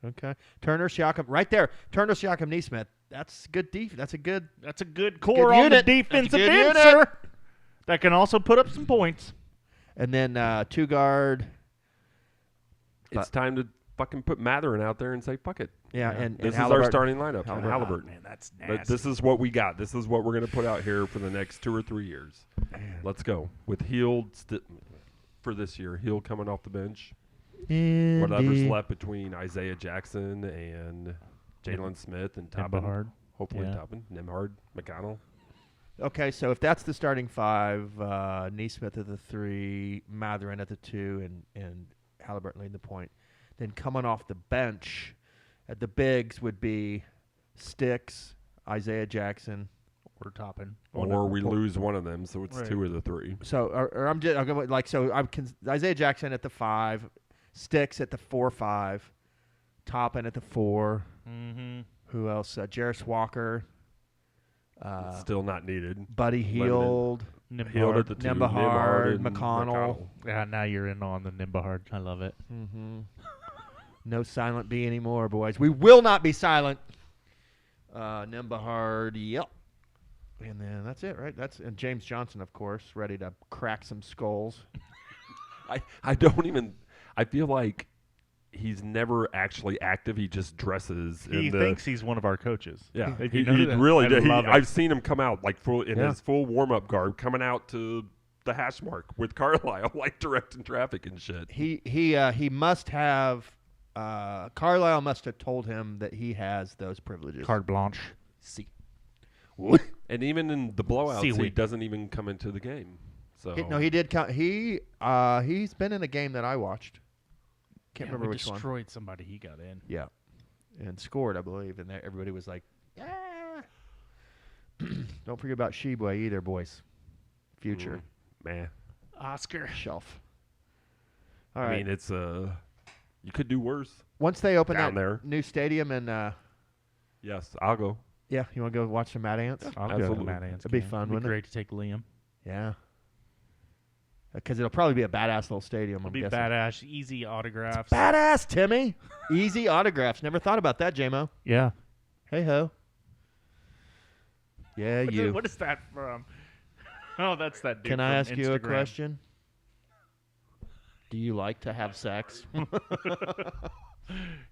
okay? Turner, Siakam, right there. Turner, Siakam, Neesmith. That's good That's a good Core on the unit. defensive That's a good end, unit. sir. That can also put up some points. And then 2 guard. It's time to fucking put Matherin out there and say, fuck it. Yeah, and this is Haliburton. our starting lineup. And Haliburton. Haliburton. Man, that's nasty. But this is what we got. This is what we're going to put out here for the next 2 or 3 years. Let's go. With Hield for this year. Hield coming off the bench. Whatever's left between Isaiah Jackson and Jalen Smith and Toppin. Nembhard. Hopefully Yeah. Toppin. Nembhard. McConnell. Okay, so if that's the starting 5, Neesmith at the 3, Matherin at the 2, and Haliburton leading the point, then coming off the bench at the bigs would be Sticks, Isaiah Jackson. Or Toppin. Or we lose one of them, so it's Right. 2 of the 3. So, or I'm just going like so. Isaiah Jackson at the 5, Sticks at the 4-5, Toppin at the 4. Mm-hmm. Who else? Jarris Walker. Still not needed. Buddy Hield. Hield at the 2. Nembhard, and McConnell. Yeah, now you're in on the Nembhard. I love it. Mm-hmm. No silent B anymore, boys. We will not be silent. Nembhard, yep. And then that's it, right? And James Johnson, of course, ready to crack some skulls. I don't even. I feel like he's never actually active. He just dresses. He thinks he's one of our coaches. Yeah, If he you know that, really I did. love it. I've seen him come out like in Yeah. his full warm-up garb, coming out to the hash mark with Carlisle, like directing traffic and shit. He must have. Carlisle must have told him that he has those privileges. Carte blanche. See. And even in the blowouts, he Seaweed. doesn't even come into the game. So No, he did. He's been in a game that I watched. Can't remember which one. Destroyed somebody. He got in. Yeah, and scored, I believe, and everybody was like, "Yeah." Don't forget about Sheboy either, boys. Future man. Oscar. shelf. All I right. mean, it's you could do worse. Once they open down that there. new stadium, and Yes, I'll go. yeah, you want to go watch some Mad Ants? I'll go Absolutely. to Mad Ants. It'd be game. fun, It'd be wouldn't it? great to take Liam. Yeah. Because it'll probably be a badass little stadium. It'll I'm be guessing. badass. Easy autographs. Badass, Timmy. Easy autographs. Never thought about that, J-Mo. Yeah. Hey ho. Yeah, you. What is that from? Oh, that's that dude Can I from ask you a Instagram. question? Do you like to have sex?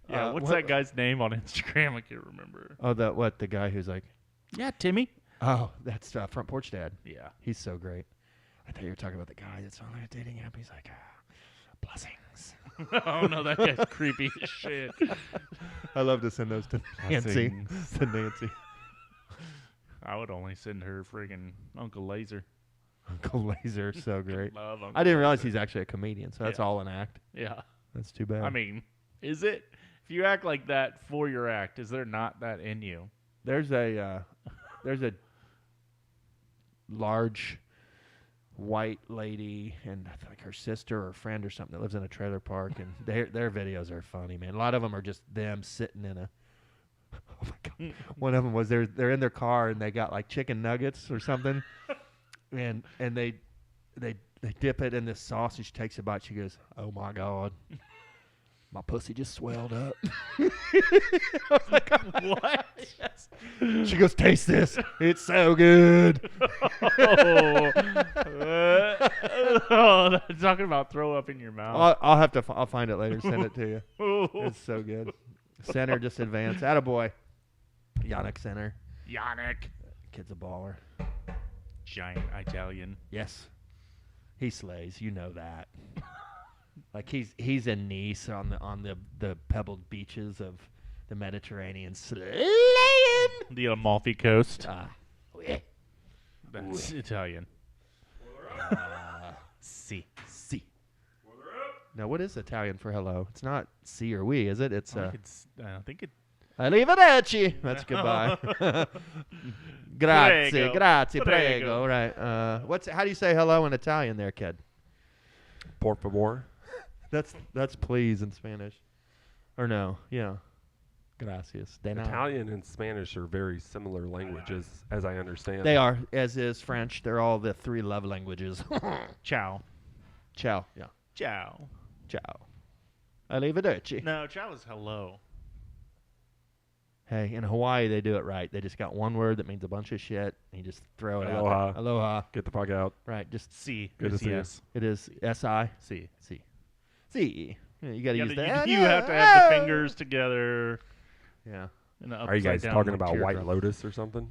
Yeah, what's that guy's name on Instagram? I can't remember. Oh, the guy who's like, Yeah, Timmy. oh, that's Front Porch Dad. Yeah. He's so great. I thought you were talking about the guy that's on a dating app. He's like, blessings. Oh, no, that guy's creepy as shit. I love to send those to Nancy. Blessings. To Nancy. I would only send her friggin' Uncle Laser. Uncle Laser, so great. Love Uncle I didn't realize Laser. he's actually a comedian, so that's Yeah. all an act. Yeah. That's too bad. I mean, is it? If you act like that for your act, is there not that in you? there's a large white lady and I think her sister or friend or something that lives in a trailer park, and their videos are funny, man. A lot of them are just them sitting in a Oh my God. One of them was they're in their car and they got like chicken nuggets or something, and they dip it in this sauce. And she takes a bite. She goes, "Oh my God, my pussy just swelled up." I was like, What? she goes, "Taste this. It's so good." Talking about throw up in your mouth. I'll find it later. Send it to you. It's so good. Center just advanced. Attaboy. Yannick center. Yannick. Kid's a baller. Giant Italian. Yes. He slays. You know that. Like he's in Nice on the pebbled beaches of the Mediterranean slaying. The Amalfi Coast. Yeah. That's Italian. Si. Now, what is Italian for hello? It's not si or we, is it? It's I think it. Arrivederci. That's goodbye. Grazie, Prego. grazie, Prego. prego. Right. How do you say hello in Italian there, kid? Por favor. That's please in Spanish. Or no, yeah. Gracias. De nada. Italian and Spanish are very similar languages, as I understand. They are, as is French. They're all the three love languages. Ciao. Ciao. Yeah. Ciao. Ciao. Arrivederci. No, ciao is hello. Hey, in Hawaii, they do it right. They just got one word that means a bunch of shit, and you just throw it out Aloha. there. Aloha. Get the fuck out. Right, just Si. Good to see you. Yes. it is S-I. Si. C. C. Yeah, you got to use You, that. you have to have the fingers together. Yeah. In Are you guys upside down talking about White teardrop. Lotus or something?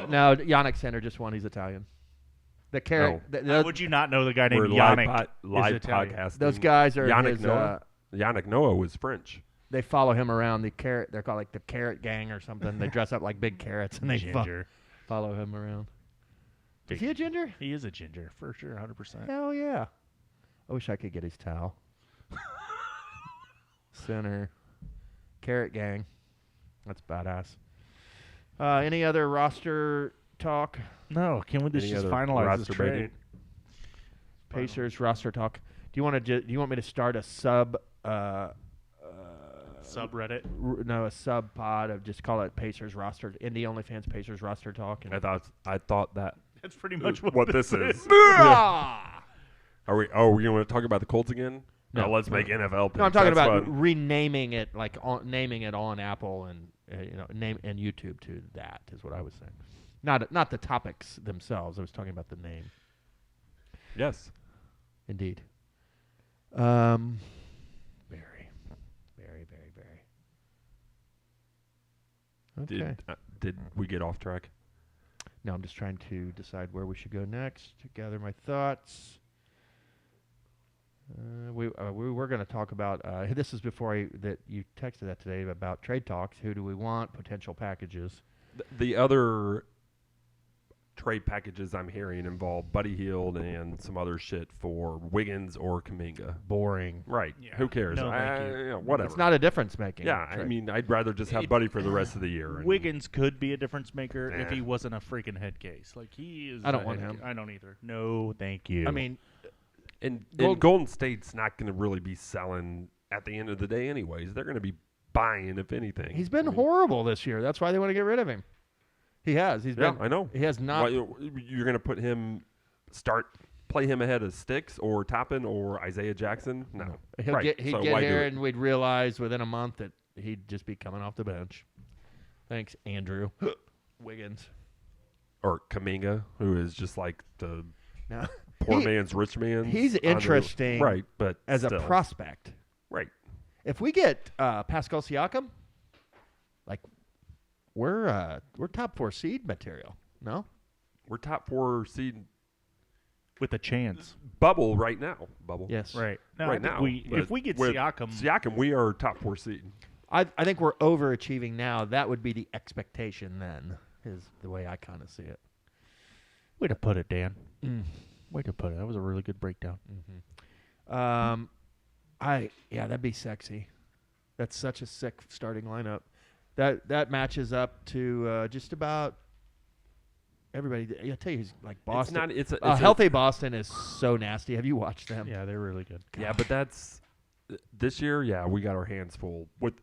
No, Yannick Center just won. He's Italian. The carrot. How would you not know the guy named We're Yannick? live Italian. podcasting. those guys are Yannick his, Noah. Yannick Noah was French. they follow him around. The carrot. They're called like the Carrot Gang or something. They dress up like big carrots and they Ginger. follow him around. Is he a ginger? He is a ginger for sure, 100%. Hell yeah! I wish I could get his towel. Center, Carrot Gang. That's badass. Any other roster talk? No, can we just Any other finalize this roster trade? baiting? Pacers roster talk. Do you want to? Do you want me to start a sub? Subreddit. No, a sub pod of just call it Pacers roster. Indy OnlyFans Pacers roster talk. And I thought that That's pretty much what this is. Ah! Are we? Oh, we want to talk about the Colts again? No. Let's make NFL. Picks. No, I'm talking That's about fun. renaming it, like naming it on Apple and name and YouTube to that is what I was saying. Not the topics themselves. I was talking about the name. Yes. Indeed. Very. Okay. Did we get off track? No, I'm just trying to decide where we should go next to gather my thoughts. We were going to talk about this is before that you texted that today about trade talks. Who do we want? Potential packages. The other trade packages I'm hearing involve Buddy Hield and some other shit for Wiggins or Kuminga. Boring. Right. Yeah. Who cares? No, thank you. Whatever. It's not a difference making. Yeah, I mean, I'd rather just have Buddy for the rest of the year. and- Wiggins could be a difference maker if Eh. he wasn't a freaking head case. Like he is. I don't a want head him. ca- I don't either. No, thank you. I mean, And Gold- Golden State's not going to really be selling at the end of the day anyways. They're going to be buying, if anything. he's been I mean, horrible this year. That's why they want to get rid of him. He has. He's Yeah, been. I know. He has not. You're going to put him, play him ahead of Sticks or Toppin or Isaiah Jackson? No. He'd Right, get so here why do it? and we'd realize within a month that he'd just be coming off the bench. Thanks, Andrew Wiggins. Or Kuminga, who is just like the Now, poor he- man's rich man. he's interesting Right, but as still. a prospect. Right. If we get Pascal Siakam, like we're top 4 seed material. No, We're top 4 seed with a chance, bubble right now. Bubble. yes, right? No, Right I think now. if but we get with Siakam, we are top 4 seed. I think we're overachieving now. That would be the expectation then. Is the way I kind of see it. way to put it, Dan. Mm. Way to put it. That was a really good breakdown. That'd be sexy. That's such a sick starting lineup. That matches up to just about everybody. I tell you, he's like Boston. It's not. Healthy Boston is so nasty. Have you watched them? Yeah, they're really good. Yeah, but that's this year. Yeah, we got our hands full with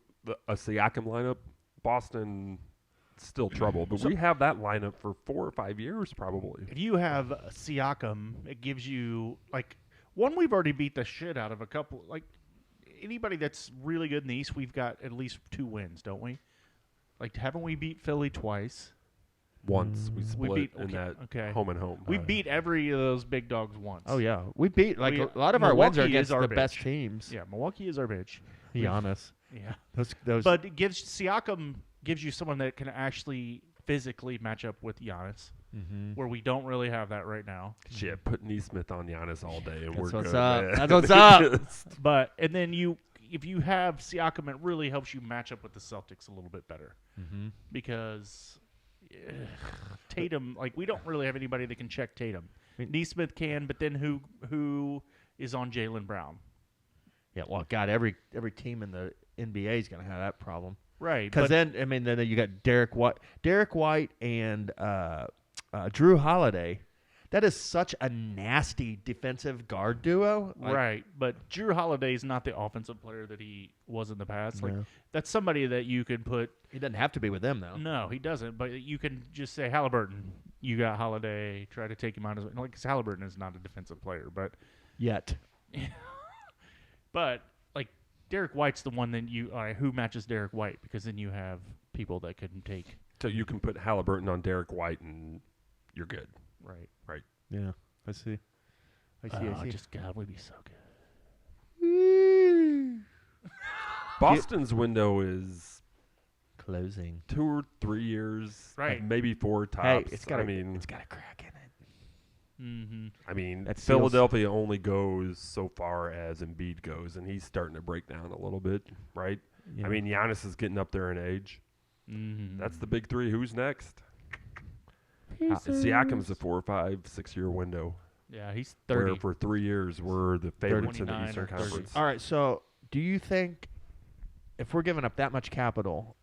a Siakam lineup. Boston still trouble, but we have that lineup for 4 or 5 years probably. If you have Siakam, it gives you one. We've already beat the shit out of a couple. Anybody that's really good in the East, we've got at least 2 wins, don't we? Haven't we beat Philly twice? Once we split beat in that okay. home and home. We beat every of those big dogs once. Oh yeah, we beat a lot of our wins are Milwaukee against is our the best bitch. teams. Yeah, Milwaukee is our bitch. Giannis. Yeah, Those. but it gives Siakam gives you someone that can actually physically match up with Giannis, where we don't really have that right now. Shit, put Neesmith on Giannis all day and That's we're what's good. up. Man. That's what's up. But and then if you have Siakam, it really helps you match up with the Celtics a little bit better because Tatum, we don't really have anybody that can check Tatum. Neesmith can, but then who is on Jaylen Brown? Yeah, well, God, every team in the NBA is going to have that problem. Right. Because then you got Derek White and Drew Holiday. That is such a nasty defensive guard duo. Right. But Drew Holiday is not the offensive player that he was in the past. No. That's somebody that you can put. He doesn't have to be with them, though. No, he doesn't. But you can just say, Haliburton, you got Holiday. Try to take him out. Because Haliburton is not a defensive player. But Yet. But Derek White's the one that who matches Derek White, because then you have people that can take. So you can put Haliburton on Derek White and you're good. Right. Yeah, I see. Just God, we'd be so good. Boston's window is Closing. 2 or 3 years, Right. Maybe 4 tops. Hey, it's got a crack in it. Mm-hmm. I mean, That seals- Philadelphia only goes so far as Embiid goes, and he's starting to break down a little bit, right? Yeah. I mean, Giannis is getting up there in age. Mm-hmm. That's the big 3. Who's next? Siakam's a 4 or 5, 6 year window. Yeah, he's 30. Where for 3 years we're the favorites in the 29 Eastern or 30. Conference. All right, so do you think if we're giving up that much capital,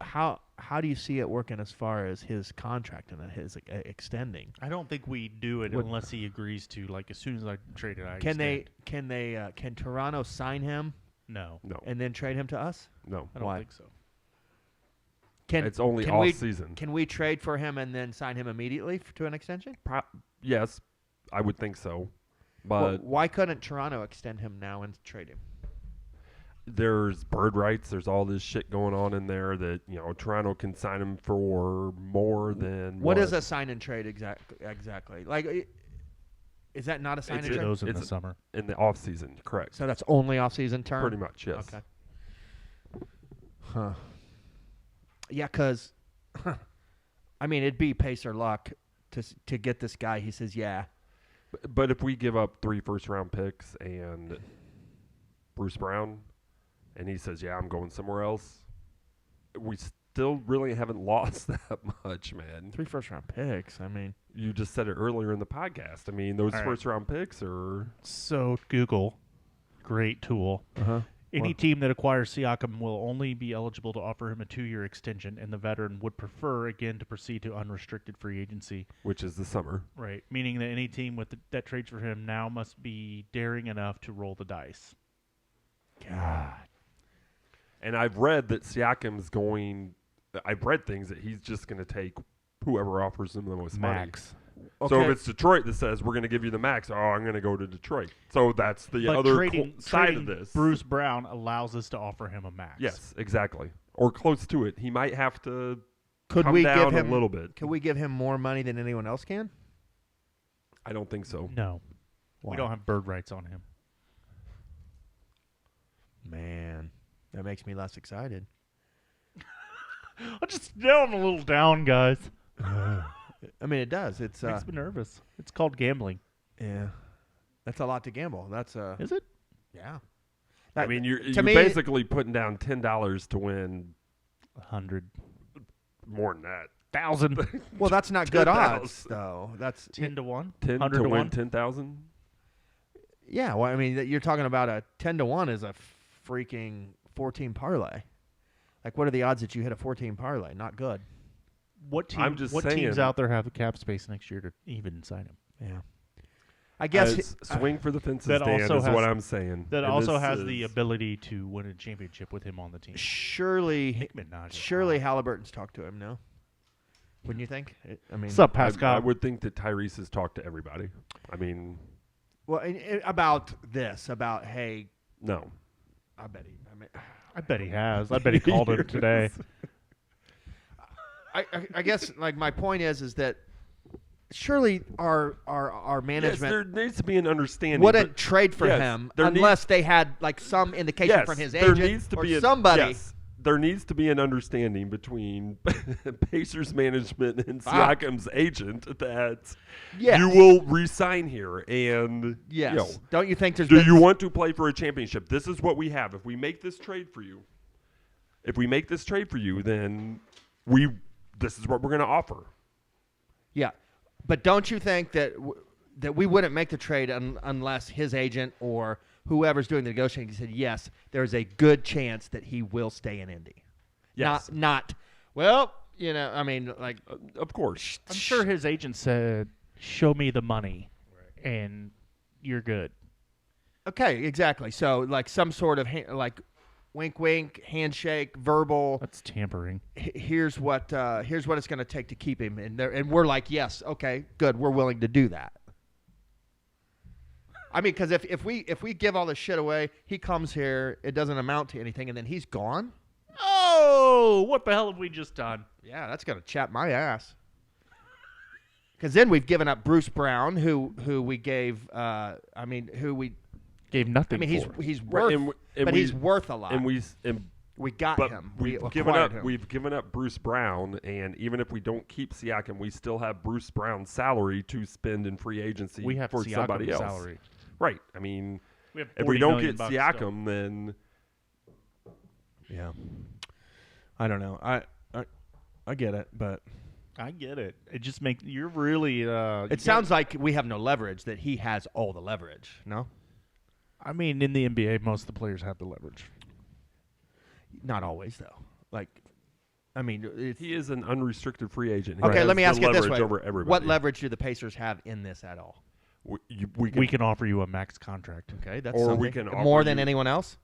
how do you see it working as far as his contract and his extending? I don't think we do it unless he agrees to. As soon as I trade it, Can Toronto sign him No, and then trade him to us? No. I don't Why? think so. It's only off season. Can we trade for him and then sign him immediately to an extension? Yes, I would think so. But why couldn't Toronto extend him now and trade him? there's bird rights. There's all this shit going on in there that, Toronto can sign him for more than What is a sign and trade exactly? Is that not a sign and It trade? goes in the summer. in the off season, correct. So that's only off-season term? Pretty much, yes. Okay. Huh. Yeah, because, it'd be pace or luck to get this guy. He says, yeah. But if we give up 3 first-round picks and Bruce Brown, and he says, yeah, I'm going somewhere else, we still really haven't lost that much, man. 3 first-round picks. You just said it earlier in the podcast. Those All right. first-round picks are... So Google, great tool. Uh-huh. Any team that acquires Siakam will only be eligible to offer him a 2-year extension, and the veteran would prefer, again, to proceed to unrestricted free agency. Which is the summer. Right, meaning that any team that trades for him now must be daring enough to roll the dice. God. And I've read that Siakam's going... I've read things that he's just going to take whoever offers him the most Max. money. Okay. So if it's Detroit that says, we're going to give you the max, I'm going to go to Detroit. So that's the But other side trading of this. Bruce Brown allows us to offer him a max. Yes, exactly. Or close to it. He might have to Could come we down give him a little bit. Can we give him more money than anyone else can? I don't think so. No. Why? We don't have bird rights on him. Man, that makes me less excited. I'm just down a little down, guys. It does. It's Makes me nervous. It's called gambling. yeah. That's a lot to gamble. That's Is it? yeah. You're to me- basically putting down $10 to win 100. more than that. 1,000. Well, that's not good 10,000. odds though. That's 10 to 1? 10 100 to to win 1? 10,000? yeah. Well, you're talking about a 10-1 is a freaking 14 parlay. What are the odds that you hit a 14 parlay? Not good. What I'm just teams saying. out there have the cap space next year to even sign him? Yeah. I guess swing for the fences, that Dan, also is has- what I'm saying. That And also this has the is- ability to win a championship with him on the team. surely Nick Minaj is surely hot. Haliburton's talked to him. No, wouldn't you think? I mean, What's up, I Pascal? would think that Tyrese has talked to everybody. I mean, well, about this, about hey, no. I bet he. I bet he has. I bet he called him today. I guess like my point is that surely our Yes, management there needs to be an understanding. wouldn't but- trade for yes, him there unless they had like some indication yes, from his there agent needs to or be somebody. Yes, there needs to be an understanding between Pacers management and Ah. Siakam's agent that Yes. you will resign here. And Yes. you know, Don't you think there's do been you want to play for a championship? This is what we have. If we make this trade for you, then this is what we're going to offer. Yeah, but don't you think that that we wouldn't make the trade unless his agent or whoever's doing the negotiating said yes, there's a good chance that he will stay in Indy. Yes. Not well, you know, I mean, like Of course. I'm sure his agent said, "Show me the money, and you're good." okay, exactly. So like some sort of like wink, wink, handshake, verbal. That's tampering. Here's what it's going to take to keep him, and we're like, yes, okay, good, we're willing to do that. I mean, because if we give all this shit away, he comes here, it doesn't amount to anything, and then he's gone. Oh, what the hell have we just done? Yeah, that's going to chap my ass. Because then we've given up Bruce Brown, who we gave. Gave nothing. I mean, for. he's Right, worth, and but we- he's worth a lot. And we got but him. we've We given acquired up him. we've given up Bruce Brown, and even if we don't keep Siakam, we still have Bruce Brown's salary to spend in free agency We have for Siakam's somebody else. salary. Right. I mean, We have if we 40 don't million get bucks Siakam, then Yeah, I don't know. I get it, but I get it. It just makes you're really. it sounds like we have no leverage. That he has all the leverage. No, I mean, in the NBA, most of the players have the leverage. not always though. Like, I mean, it's, he is an unrestricted free agent. He okay. has Let me the ask it this leverage way: over everybody. what leverage do the Pacers have in this at all? We We can offer you a max contract. Okay, that's Or we something. can offer more than you- anyone else.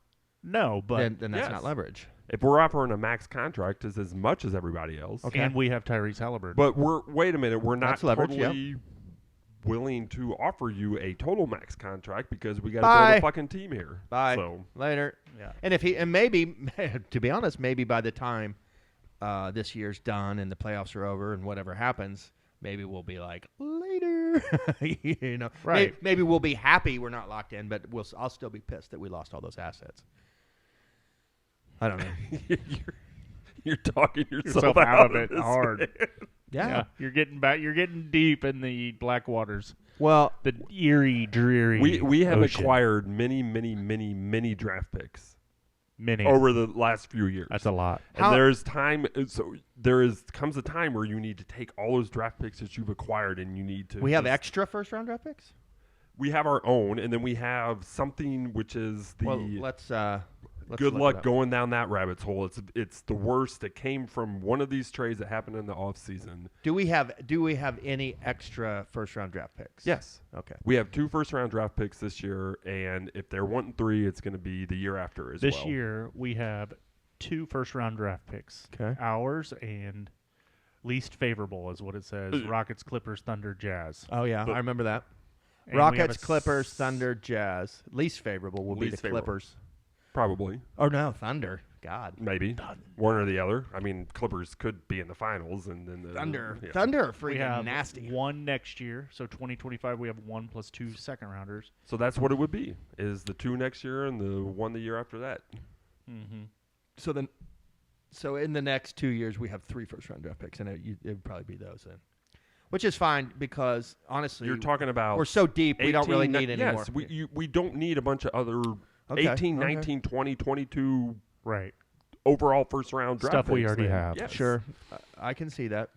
No, but Then that's Yes. not leverage. if we're offering a max contract, is as much as everybody else. Okay. and we have Tyrese Haliburton. But wait a minute, we're not That's leverage, totally willing to offer you a total max contract because we got to Bye. build a fucking team here. Bye. So Later. yeah. And maybe, to be honest, maybe by the time this year's done and the playoffs are over and whatever happens, maybe we'll be like later. You know, Right. Maybe we'll be happy we're not locked in, but I'll still be pissed that we lost all those assets. I don't know. you're talking yourself Yourself out of it this, hard. man. Yeah. You're getting back. You're getting deep in the black waters, Well, the eerie, dreary. We have ocean. acquired many draft picks many. over the last few years. That's a lot. And there's time. So comes a time where you need to take all those draft picks that you've acquired, and you need to. we have just- extra first round draft picks. We have our own, and then we have something which is the. Well, let's Good look luck it up. going down that rabbit hole. It's the worst. It came from one of these trades that happened in the off season. Do we have any extra first round draft picks? Yes, Okay. we have 2 first round draft picks this year, and if they're wanting 3, it's going to be the year after as This well. year we have 2 first-round draft picks. Okay. Ours and least favorable is what it says. Rockets, Clippers, Thunder, Jazz. Oh yeah, But- I remember that. And we have Rockets, a Clippers, Thunder, Jazz. Least favorable will be Least the favorable. Clippers. Probably, Oh no, Thunder. God. maybe one or the other. I mean, Clippers could be in the finals, and then the Thunder. yeah. Thunder are We freaking have nasty. 1 next year, so 2025 we have 1 plus 2 second-rounders. So that's what it would be: is the 2 next year and the 1 the year after that. Mm-hmm. So in the next 2 years we have 3 first round draft picks, and it would probably be those then. Which is fine because honestly You're talking about we're so deep we don't really 18, need any more. Yes, we don't need a bunch of other Okay, 18, okay. 19, 20, 22 Right. overall first round draft Stuff we picks already then. have. Yes. Sure. I can see that.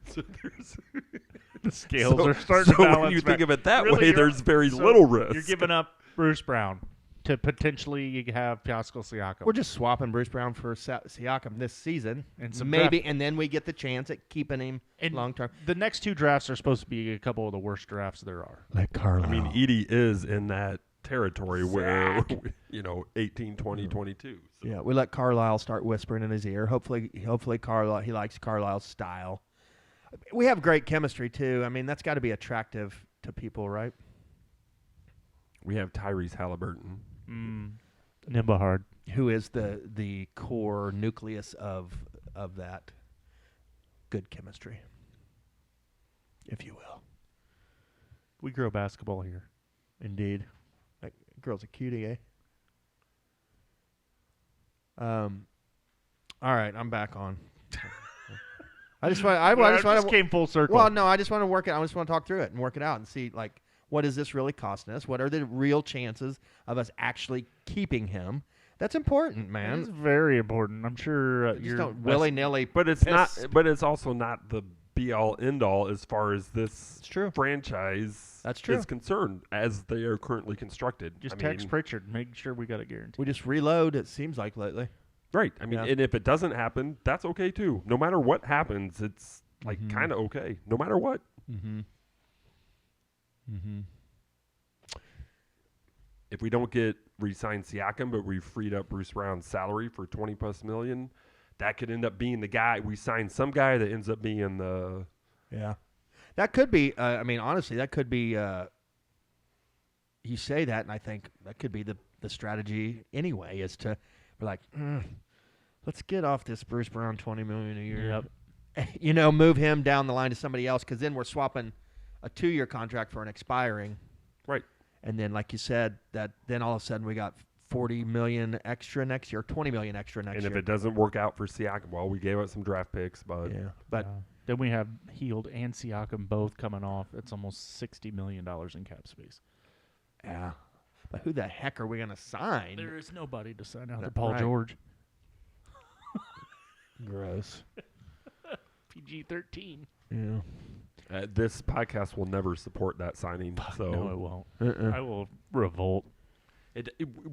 So there's The scales so, are starting so to balance. when you think back. of it that Really, way, you're- there's very so little risk. You're giving up Bruce Brown. to potentially have Pascal Siakam. We're just swapping Bruce Brown for Siakam this season, And some maybe, draft- and then we get the chance at keeping him And long term. the next 2 drafts are supposed to be a couple of the worst drafts there are. Like Carlisle. I mean, Edie is in that territory where, 18, 20, 22. So. Yeah, we let Carlisle start whispering in his ear. Hopefully, Carlisle, he likes Carlisle's style. We have great chemistry too. I mean, that's got to be attractive to people, right? We have Tyrese Haliburton. Nimbahard. Who is the core nucleus of that good chemistry, if you will. We grow basketball here. Indeed. That girl's a cutie, eh? All right, I'm back on. I just want came full circle. Well, no, I just want to work it. I just want to talk through it and work it out and see, like, what is this really costing us? What are the real chances of us actually keeping him? That's important, man. It's very important. I'm sure Just you're don't willy-nilly. But it's piss. not. But it's also not the be-all, end-all as far as this It's true. franchise That's true. is concerned, as they are currently constructed. just I text mean, Pritchard, make sure we got a guarantee. We just reload, it seems like, lately. right. I mean, Yeah. and if it doesn't happen, that's okay too. No matter what happens, it's like Mhm. kind of okay. No matter what. Mm-hmm. Mm-hmm. If we don't get re-signed Siakam, but we freed up Bruce Brown's salary for $20+ million, that could end up being the guy. We sign some guy that ends up being the. Yeah. That could be, I mean, honestly, that could be, you say that, and I think that could be the strategy anyway, is to be like, let's get off this Bruce Brown $20 million a year. Yep. Move him down the line to somebody else, because then we're swapping a 2-year contract for an expiring. Right. And then, like you said, that then all of a sudden we got $40 million extra next year, $20 million extra next And year. if it doesn't work out for Siakam, well, we gave up some draft picks, but yeah, but then we have Heald and Siakam both coming off. It's almost $60 million in cap space. yeah. But who the heck are we going to sign? There is nobody to sign out to That's Paul right. George. Gross. PG-13. Yeah. this podcast will never support that signing. So No, it won't. Uh-uh. I will revolt.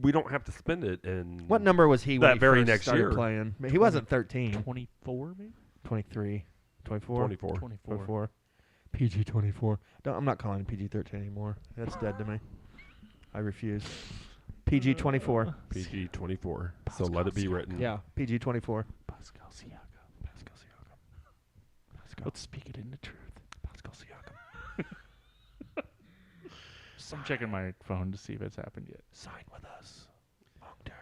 we don't have to spend it in What number was he when that he very first next started year. playing? He wasn't 13. 24, maybe? 23. 24? 24. 24. PG 24. I'm not calling it PG 13 anymore. That's dead to me. I refuse. PG 24. PG 24. So let it be written. Yeah, PG 24. Pascal Siakam. Pascal Siakam. Pascal. Let's speak it into truth. Pascal Siakam. I'm checking my phone to see if it's happened yet. Sign with us. Long term.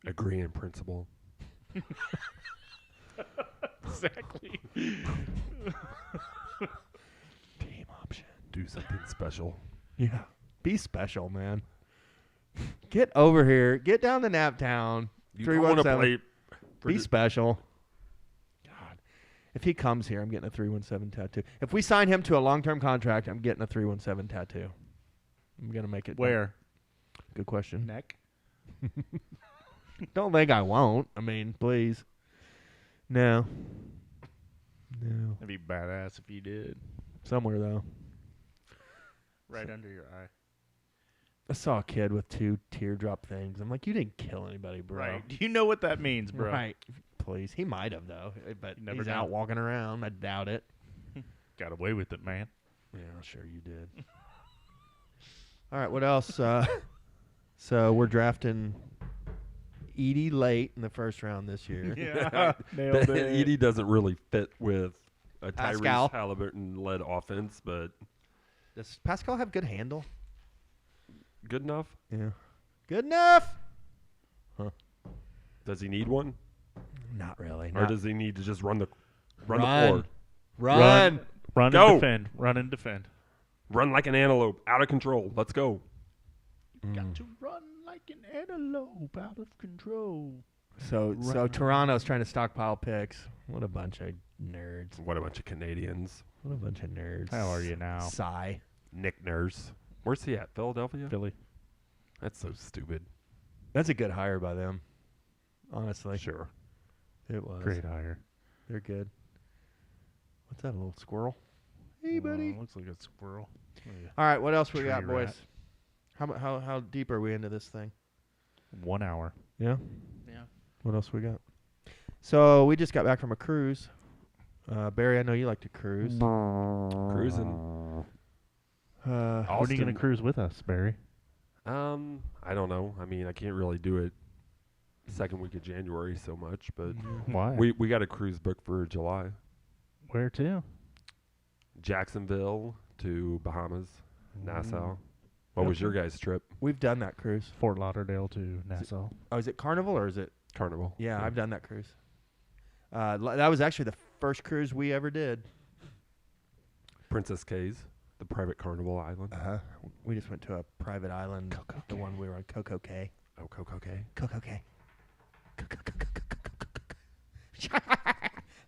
Agree in principle. Exactly. Team option. Do something special. Yeah. Be special, man. Get over here. Get down to Naptown. You don't want to 317. play. for Be the- special. God. If he comes here, I'm getting a 317 tattoo. If we sign him to a long-term contract, I'm getting a 317 tattoo. I'm going to make it. Where? Good question. Neck? Don't think I won't. I mean, please. No. No. That'd be badass if you did. Somewhere, though. Right under your eye. I saw a kid with 2 teardrop things. I'm like, you didn't kill anybody, bro. Right. Do you know what that means, bro? Right. Please. He might have, though. But You never he's know. out walking around. I doubt it. Got away with it, man. Yeah, sure you did. All right, what else? So we're drafting Edie late in the first round this year. Yeah. Nailed it. Edie doesn't really fit with a Pascal. Tyrese Haliburton-led offense, but Does Pascal have good handle? good enough. Yeah. Good enough? Does he need one, Not really. or does he need to just run the Run. floor, Run. Run Go. and defend. Run and defend. run like an antelope, out of control? Let's go. Got to run like an antelope out of control. So Run. Toronto's trying to stockpile picks. What a bunch of nerds. What a bunch of Canadians. What a bunch of nerds. How are you now? Sigh. Nick Nurse. Where's he at? Philadelphia? Philly. That's so stupid. That's a good hire by them. Honestly. Sure. It was. Great hire. They're good. What's that, a little squirrel? Hey, buddy. Looks like a squirrel. All right, what else we Tree got, boys? rat. How deep are we into this thing? 1 hour. Yeah. Yeah. What else we got? So we just got back from a cruise. Barry, I know you like to cruise. Cruising. When are you going to cruise with us, Barry? I don't know. I mean, I can't really do it second week of January so much, but Why? we got a cruise booked for July. Where to? Jacksonville to Bahamas, Nassau. What was your guys' trip? We've done that cruise. Fort Lauderdale to Nassau. Oh, is it Carnival or is it? Carnival. Yeah, I've done that cruise. That was actually the first cruise we ever did. Princess Cays, the private Carnival island. We just went to a private island. Coco The Cay. one we were on, Coco Cay. Oh, Coco Cay. Coco Cay.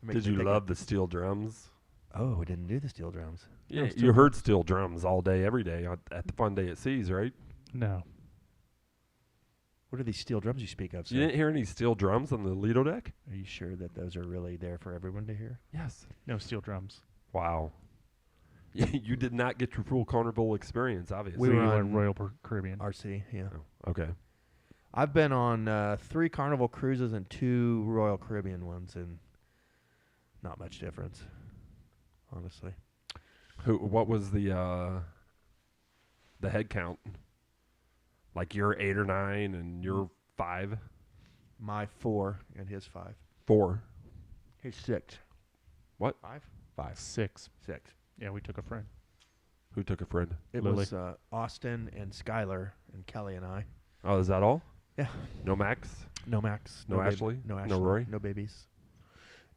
Did you love the steel drums? Oh, we didn't do the steel drums. Yeah, steel you heard steel drums all day, every day at the Fun Day at Seas, right? No. What are these steel drums you speak of, sir? You didn't hear any steel drums on the Lido deck? Are you sure that those are really there for everyone to hear? Yes. No steel drums. Wow. You did not get your full Carnival experience, obviously. We were you on Royal Caribbean. RC, yeah. Oh, okay. I've been on 3 Carnival cruises and 2 Royal Caribbean ones, and not much difference, honestly. What was the head count? Like you're 8 or 9 and you're 5? My 4 and his 5. 4. His 6. What? 5? 6. 6. Yeah, we took a friend. Who took a friend? It Lily. was Austin and Skylar and Kelly and I. Oh, is that all? Yeah. No Max? No Max. No Ashley? No No Ashley. Rory? No babies.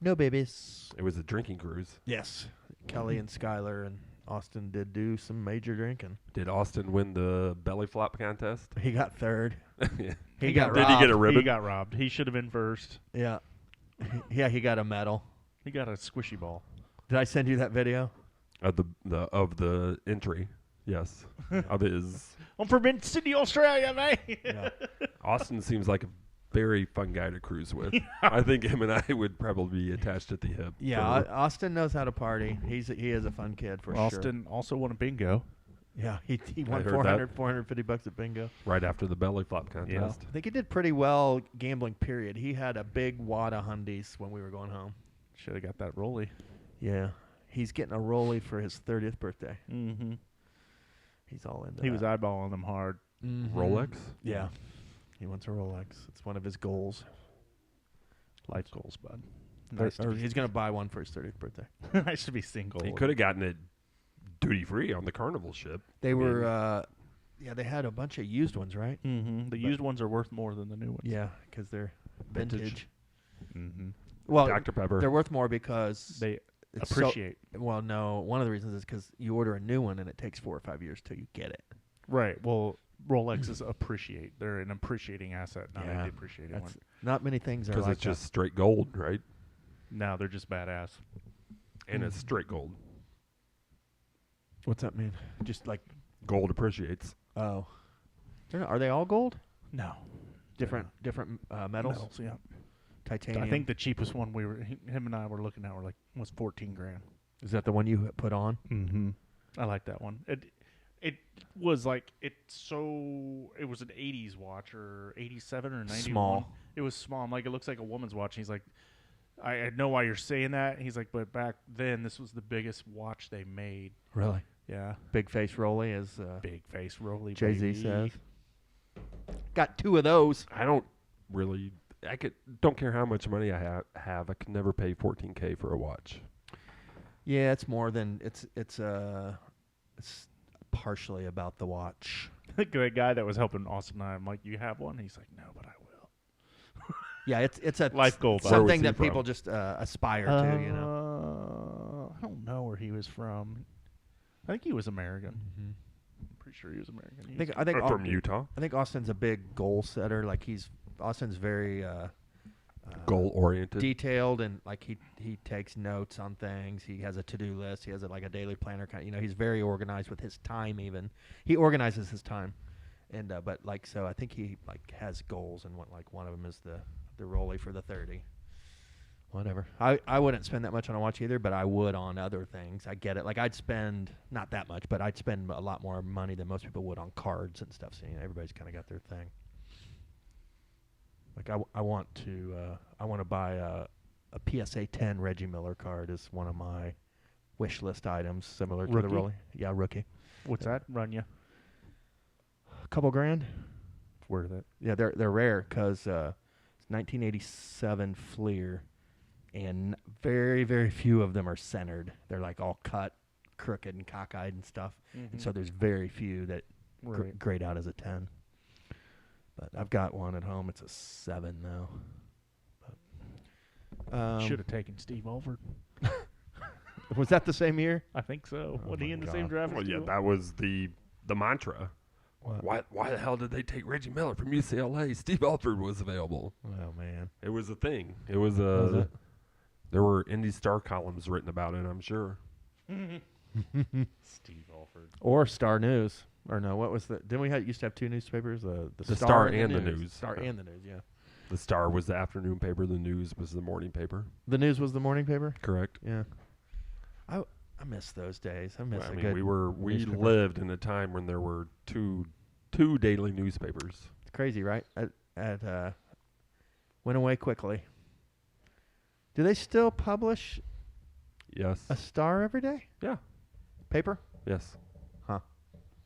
No babies. It was a drinking cruise. Yes. Kelly and Skylar and Austin did do some major drinking. Did Austin win the belly flop contest? He got 3rd. Yeah. He got Did robbed. he get a ribbon? He got robbed. He should have been first. Yeah. Yeah, he got a medal. He got a squishy ball. Did I send you that video? Of the entry. Yes. Of his. I'm from Sydney, Australia, mate. Yeah. Austin seems like a very fun guy to cruise with. I think him and I would probably be attached at the hip. Yeah, for- Austin knows how to party. He is a fun kid for sure. Austin also won a bingo. Yeah, he won heard 450 bucks at bingo. right after the belly flop contest. I think he did pretty well gambling, period. He had a big wad of hundies when we were going home. Should have got that rolly. Yeah. He's getting a rollie for his 30th birthday. Mm-hmm. He's all into He was that. eyeballing them hard. Rolex? Yeah. He wants a Rolex. It's one of his goals. Life goals, bud. He's going to buy one for his 30th birthday. Nice to be single. He could have gotten it duty free on the Carnival ship. They were, they had a bunch of used ones, right? Mm-hmm. The used ones are worth more than the new ones. Yeah, because they're Vintage. vintage. Mm-hmm. Well, Dr. Pepper. they're worth more because They it's appreciate. well, no, one of the reasons is because you order a new one and it takes 4 or 5 years till you get it. Right. Well, Rolexes appreciate. They're an appreciating asset, not Yeah, a depreciating one. That's not many things are Because like it's just straight gold, right? No, they're just badass. And it's straight gold. that. What's that mean? Just like Gold appreciates. oh, are they all gold? No. Different metals. Yeah. Titanium. I think the cheapest one him and I were looking at was $14,000. is that the one you put on? Mm-hmm. I like that one. It was like it was an 80s watch or 87 or 91. Small. It was small. I'm like, it looks like a woman's watch. He's like, I know why you're saying that. He's like, but back then this was the biggest watch they made. Really? Yeah. Big face Rolly, as Big face Rolly. Jay-Z baby. says. Got 2 of those. I don't really. Don't care how much money I have. I could never pay $14K for a watch. Yeah, it's more than it's partially about the watch. The guy that was helping Austin and I, I'm like, you have one? He's like, no, but I will. Yeah, it's a Life goal. Where was something he that from? people just aspire to, you know. I don't know where he was from. I think he was American. Mm-hmm. I'm pretty sure he was American. I think From Utah. I think Austin's a big goal setter. Like Austin's very Goal oriented. detailed, and like he takes notes on things. He has a to-do list. He has a daily planner kind. He's very organized with his time. Even he organizes his time, and but so I think he has goals, and one of them is the Rolly for the 30. Whatever. I wouldn't spend that much on a watch either, but I would on other things. I get it. Like I'd spend not that much, but I'd spend a lot more money than most people would on cards and stuff. So everybody's kind of got their thing. Like I want to buy a PSA 10 Reggie Miller card is one of my wish list items, similar to Rookie? the Rolling. Yeah, rookie. What's that run you? A couple grand. Worth it. Yeah, they're rare because it's 1987 Fleer, and very, very few of them are centered. They're like all cut, crooked, and cockeyed and stuff. And so there's very few that grade out as a 10. But I've got one at home. It's a 7 though. Should have taken Steve Alford. Was that the same year? I think so. Oh Was he my in the God. same draft? Well, as yeah, Steve? that was the mantra. What? Why the hell did they take Reggie Miller from UCLA? Steve Alford was available. Oh man. It was a thing. It was Was it? There were Indy Star columns written about it, I'm sure. Steve Alford. Or Star News. Or no, what was the? Didn't we used to have two newspapers? The Star and the News. Star Yeah. and the News. Yeah. The Star was the afternoon paper. The News was the morning paper. The News was the morning paper. Correct. Yeah. I miss those days. I miss Well, a I mean, good. we newspaper. lived in a time when there were two daily newspapers. It's crazy, right? Went away quickly. Do they still publish Yes. a Star every day? Yeah. Paper? Yes. I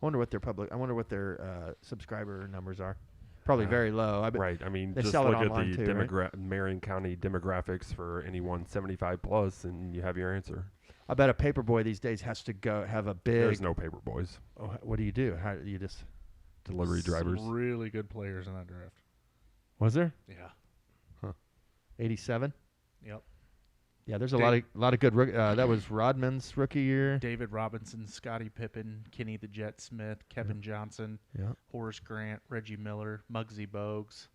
wonder what their subscriber numbers are. Probably very low. I bet Right. I mean, they just sell it look at online the too, right? Marion County demographics for anyone 75 plus, and you have your answer. I bet a paper boy these days has to go have a big. There's no paper boys. Oh, what do you do? How do you just? Delivery drivers. Some really good players in that draft. Was there Yeah. 87? Yep. Yeah, there's a lot of good. That was Rodman's rookie year. David Robinson, Scottie Pippen, Kenny the Jet Smith, Kevin Johnson, Yeah. Horace Grant, Reggie Miller, Muggsy Bogues,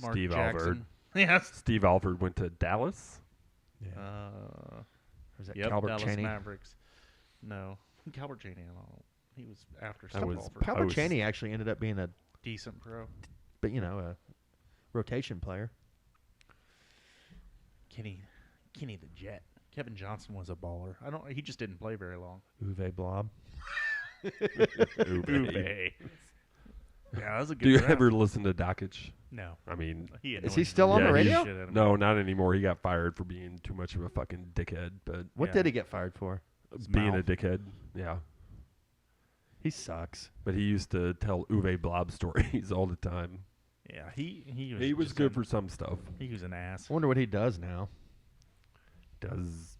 Mark Steve Jackson. Alford. Yes. Steve Alford went to Dallas. Was that Yep, Calvert Dallas Chaney? Mavericks. No, Calvert Chaney. I don't know. He was after That Steve was Alford. Calvert Chaney actually ended up being a, Decent pro. a rotation player. Kenny the Jet. Kevin Johnson was a baller. He just didn't play very long. Uwe Blob. Uwe. Yeah, that was a good Do you draft. ever listen to Dockage? No. I mean, Is he still on Yeah, the he's- radio? Shit out of no, me. not anymore. He got fired for being too much of a fucking dickhead. But What Yeah. did he get fired for? being a mouth. dickhead, yeah. He sucks. But he used to tell Uwe Blob stories all the time. Yeah, he was. He was just good for some stuff. He was an ass. I wonder what he does now. Does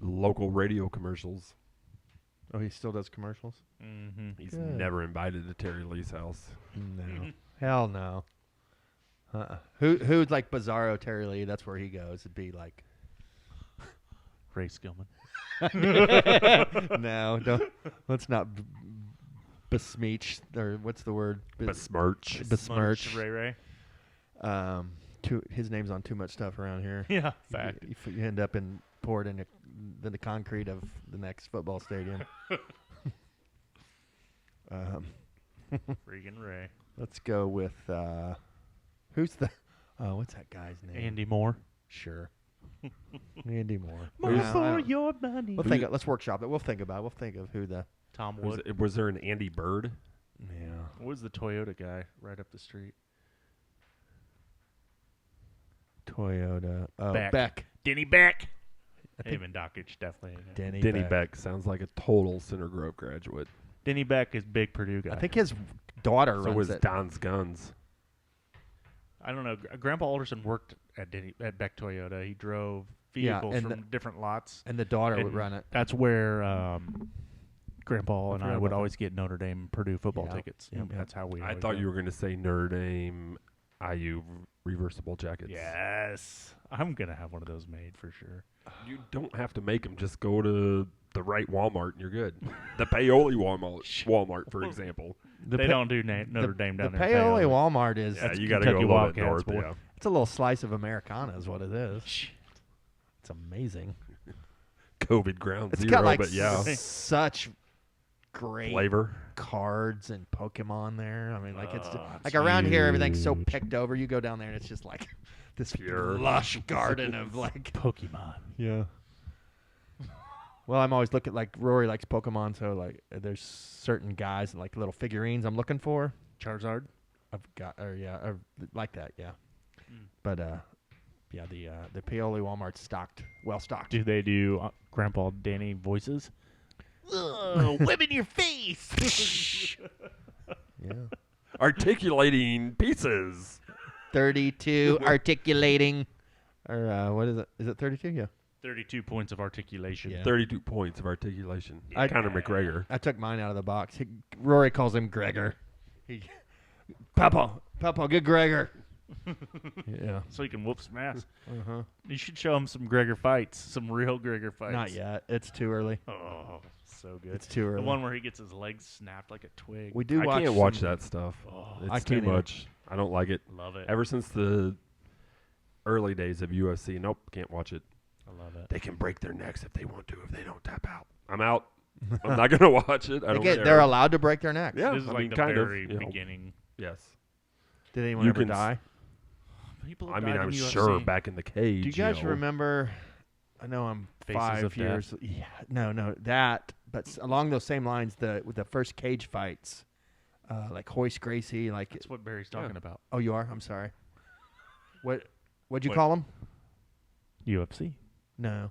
local radio commercials. Oh, he still does commercials? Mm-hmm. He's Good. never invited to Terry Lee's house. No. Hell no. Who'd like Bizarro Terry Lee? That's where he goes. It'd be like, Ray Skillman. no, don't. Let's not besmirch, or what's the word? Besmirch. Besmirch. Ray. His name's on too much stuff around here. Yeah, fact. You end up poured in the concrete of the next football stadium. Freaking Ray. Let's go with who's what's that guy's name? Andy Moore. Sure. Andy Moore. More I for don't- your money. Let's workshop it. We'll think about it. We'll think of who the. Tom Wood. Was there an Andy Bird? Yeah. What was the Toyota guy right up the street? Toyota. Oh, Beck. Beck. Denny Beck. I think Even Dockage definitely. Denny Beck sounds like a total Center Grove graduate. Denny Beck is big Purdue guy. I think his daughter So runs was it. Don's Guns. I don't know. Grandpa Alderson worked at Beck Toyota. He drove Yeah, vehicles and from different lots. And the daughter would And run it. That's where Grandpa and forgot I would about always get Notre Dame Purdue football Yeah. tickets. Yep, yep. That's how we. I always thought go. you were going to say Notre Dame IU reversible jackets. Yes, I'm gonna have one of those made for sure. You don't have to make them. Just go to the right Walmart and you're good. The Paoli Walmart, for example. They don't do Notre Dame down the there. Paoli Walmart is Yeah, That's you got to go a Kentucky little bit Wildcats, north. boy. Yeah. it's a little slice of Americana is what it is. It's amazing. COVID ground It's zero, got like but yeah, such great flavor. cards and Pokemon there. I mean, like it's Oh, like around here everything's so huge. picked over. You go down there and it's just like this Pure. lush garden of like. Pokemon. Yeah. Well, I'm always looking like Rory likes Pokemon, so like there's certain guys like little figurines I'm looking for. Charizard. I've got, or like that, yeah. Mm. But yeah, the Paoli Walmart's well stocked. Do they do Grandpa Danny voices? Oh, whip in your face. Yeah. Articulating pieces. 32 articulating, or what is it? Is it 32? Yeah. 32 points of articulation. Yeah. 32 points of articulation. I- Conor McGregor. I took mine out of the box. Rory calls him Gregor. Papa, get Gregor. Yeah. So he can whoop some ass. Uh-huh. You should show him some Gregor fights, some real Gregor fights. Not yet. It's too early. Oh, so good. It's too early. The one where he gets his legs snapped like a twig. We do I watch. can't watch some- that stuff. Oh, It's I too can't either. much. I don't like it. love it. Ever since the early days of UFC, nope, can't watch it. I love it. They can break their necks if they want to, if they don't tap out. I'm out. I'm not going to watch it. I don't care. They're allowed to break their necks. Yeah, This is I like mean, the kind of, very you know. beginning. Yes. Did anyone You ever can die? People I have mean, died I'm in sure UFC. back in the cage. Do you guys know. remember? I know I'm Faces 5 of years. Yeah, no, that. But along those same lines, with the first cage fights, like Hoist Gracie, like. That's what Barry's talking about. Oh, you are. I'm sorry. What'd you Wait. call them? UFC. No,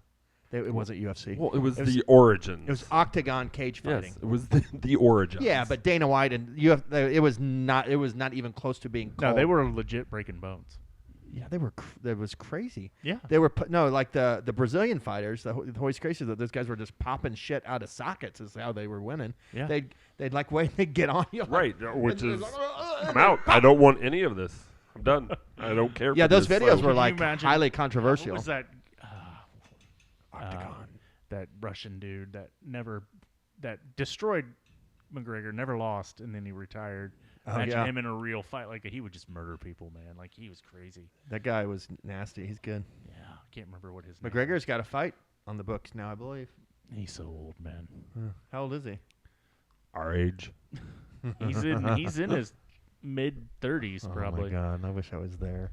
it wasn't UFC. Well, it was It was- the origins. It was octagon cage fighting. Yes, it was the origins. Yeah, but Dana White and it was not even close to being. No, called. they were legit breaking bones. Yeah, they were. That was crazy. Yeah. They were like the Brazilian fighters, the Hoist Gracie. Those guys were just popping shit out of sockets. Is how they were winning. Yeah. They'd like wait. They'd get on you. Right, which and is like, I'm out. I don't want any of this. I'm done. I don't care. Yeah, for those this, videos so- were you like imagine- highly What controversial. was that? Octagon. That Russian dude that destroyed McGregor, never lost, and then he retired. Oh, Imagine yeah. him in a real fight. Like, he would just murder people, man. Like, he was crazy. That guy was nasty. He's good. Yeah, I can't remember what his name McGregor's got a fight on the books now, I believe. is. He's so old, man. How old is he? Our age. He's in his mid-30s, probably. Oh my god, I wish I was there.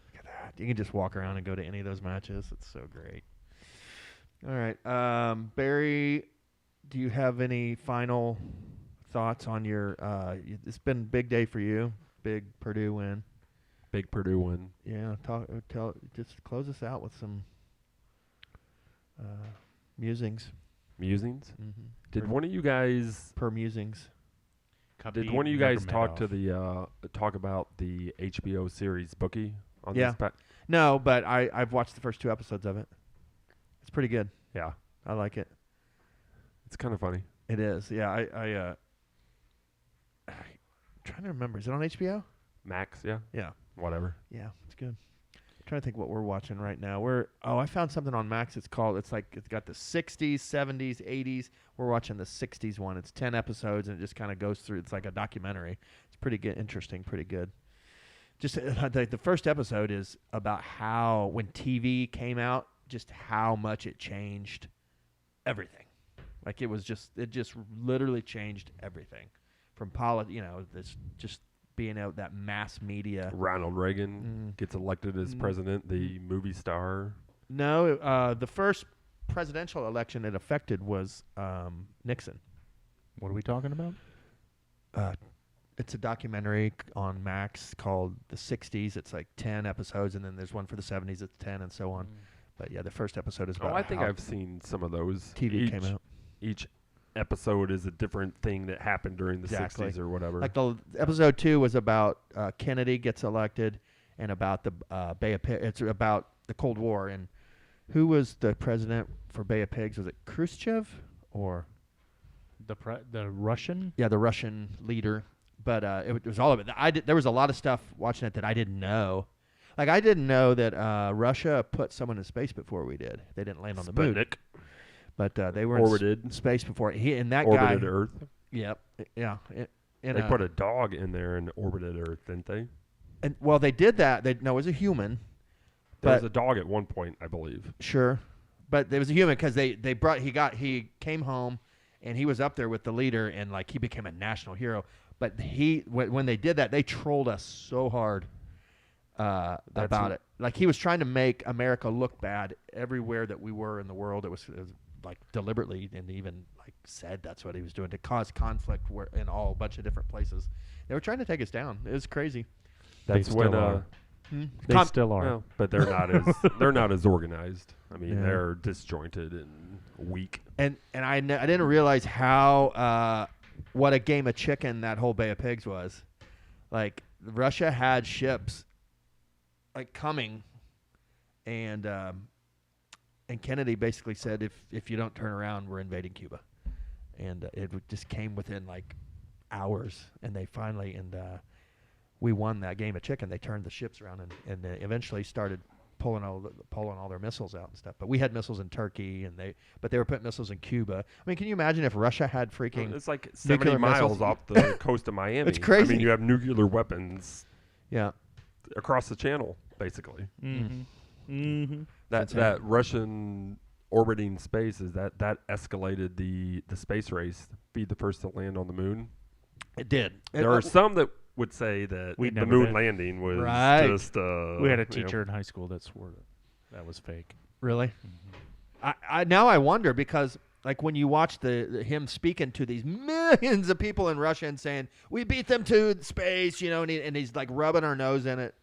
Look at that. You can just walk around and go to any of those matches. It's so great. All right, Barry, do you have any final thoughts on your? It's been a big day for you. Big Purdue win. Big Purdue win. Yeah, just close us out with some musings. Musings. Mm-hmm. Did one of you guys? Per musings? Did one of you guys talk to the talk about the HBO series Bookie on Yeah. this? No, but I've watched the first 2 episodes of it. It's pretty good. Yeah, I like it. it's kind of funny. It is. Yeah, I'm trying to remember. Is it on HBO? Max, yeah, Yeah. whatever. Yeah, it's good. I'm trying to think what we're watching right now. I found something on Max. It's got the 60s, 70s, 80s. We're watching the 60s one. It's 10 episodes and it just kind of goes through. It's like a documentary. It's pretty good, interesting, pretty good. Just the first episode is about how when TV came out, just how much it changed everything. Like it just literally changed everything from this just being out that mass media. Ronald Reagan gets elected as president. The movie star. No, the first presidential election it affected was Nixon. What are we talking about? It's a documentary on Max called The 60s. It's like 10 episodes, and then there's one for the 70s. It's 10, and so on. But yeah, the first episode is about I think how I've seen some of those. TV came out. Each episode is a different thing that happened during the Exactly. 60s or whatever. Like the episode 2 was about Kennedy gets elected, and about the Bay of Pigs. It's about the Cold War and who was the president for Bay of Pigs? Was it Khrushchev or The Russian? the Russian leader? But it was all of it. There was a lot of stuff watching it that I didn't know. Like I didn't know that Russia put someone in space before we did. They didn't land on the moon, Sputnik but they were orbited in space before. That orbited guy. Earth. Yep. Yeah. They put a dog in there and orbited Earth, didn't they? And well, they did that. It was a human. There was But- a dog at one point, I believe. Sure, but there was a human because he came home and he was up there with the leader and like he became a national hero. But when they did that, they trolled us so hard. about it. Like he was trying to make America look bad everywhere that we were in the world. It was like deliberately, and even like said that's what he was doing to cause conflict in a bunch of different places. They were trying to take us down. It was crazy. That's They when still are. They still are. well, but they're not as organized. I mean, they're disjointed and weak. And I didn't realize how what a game of chicken that whole Bay of Pigs was. Like Russia had ships like coming, and Kennedy basically said if you don't turn around, we're invading Cuba, and it just came within like hours, and they finally we won that game of chicken. They turned the ships around and eventually started pulling all their missiles out and stuff. But we had missiles in Turkey, but they were putting missiles in Cuba. I mean, can you imagine if Russia had freaking? It's like 70 nuclear miles missiles? off the coast of Miami. It's crazy. I mean, you have nuclear weapons Yeah. across the channel, basically. Mm-hmm. Mm-hmm. That Russian orbiting space that escalated the space race. Be the first to land on the moon. It did. There are some that would say that We the never moon did. landing was Right. just. We had a teacher in high school that swore that was fake. Really? Mm-hmm. I now I wonder because like when you watch him speaking to these millions of people in Russia and saying we beat them to space, and he's like rubbing our nose in it,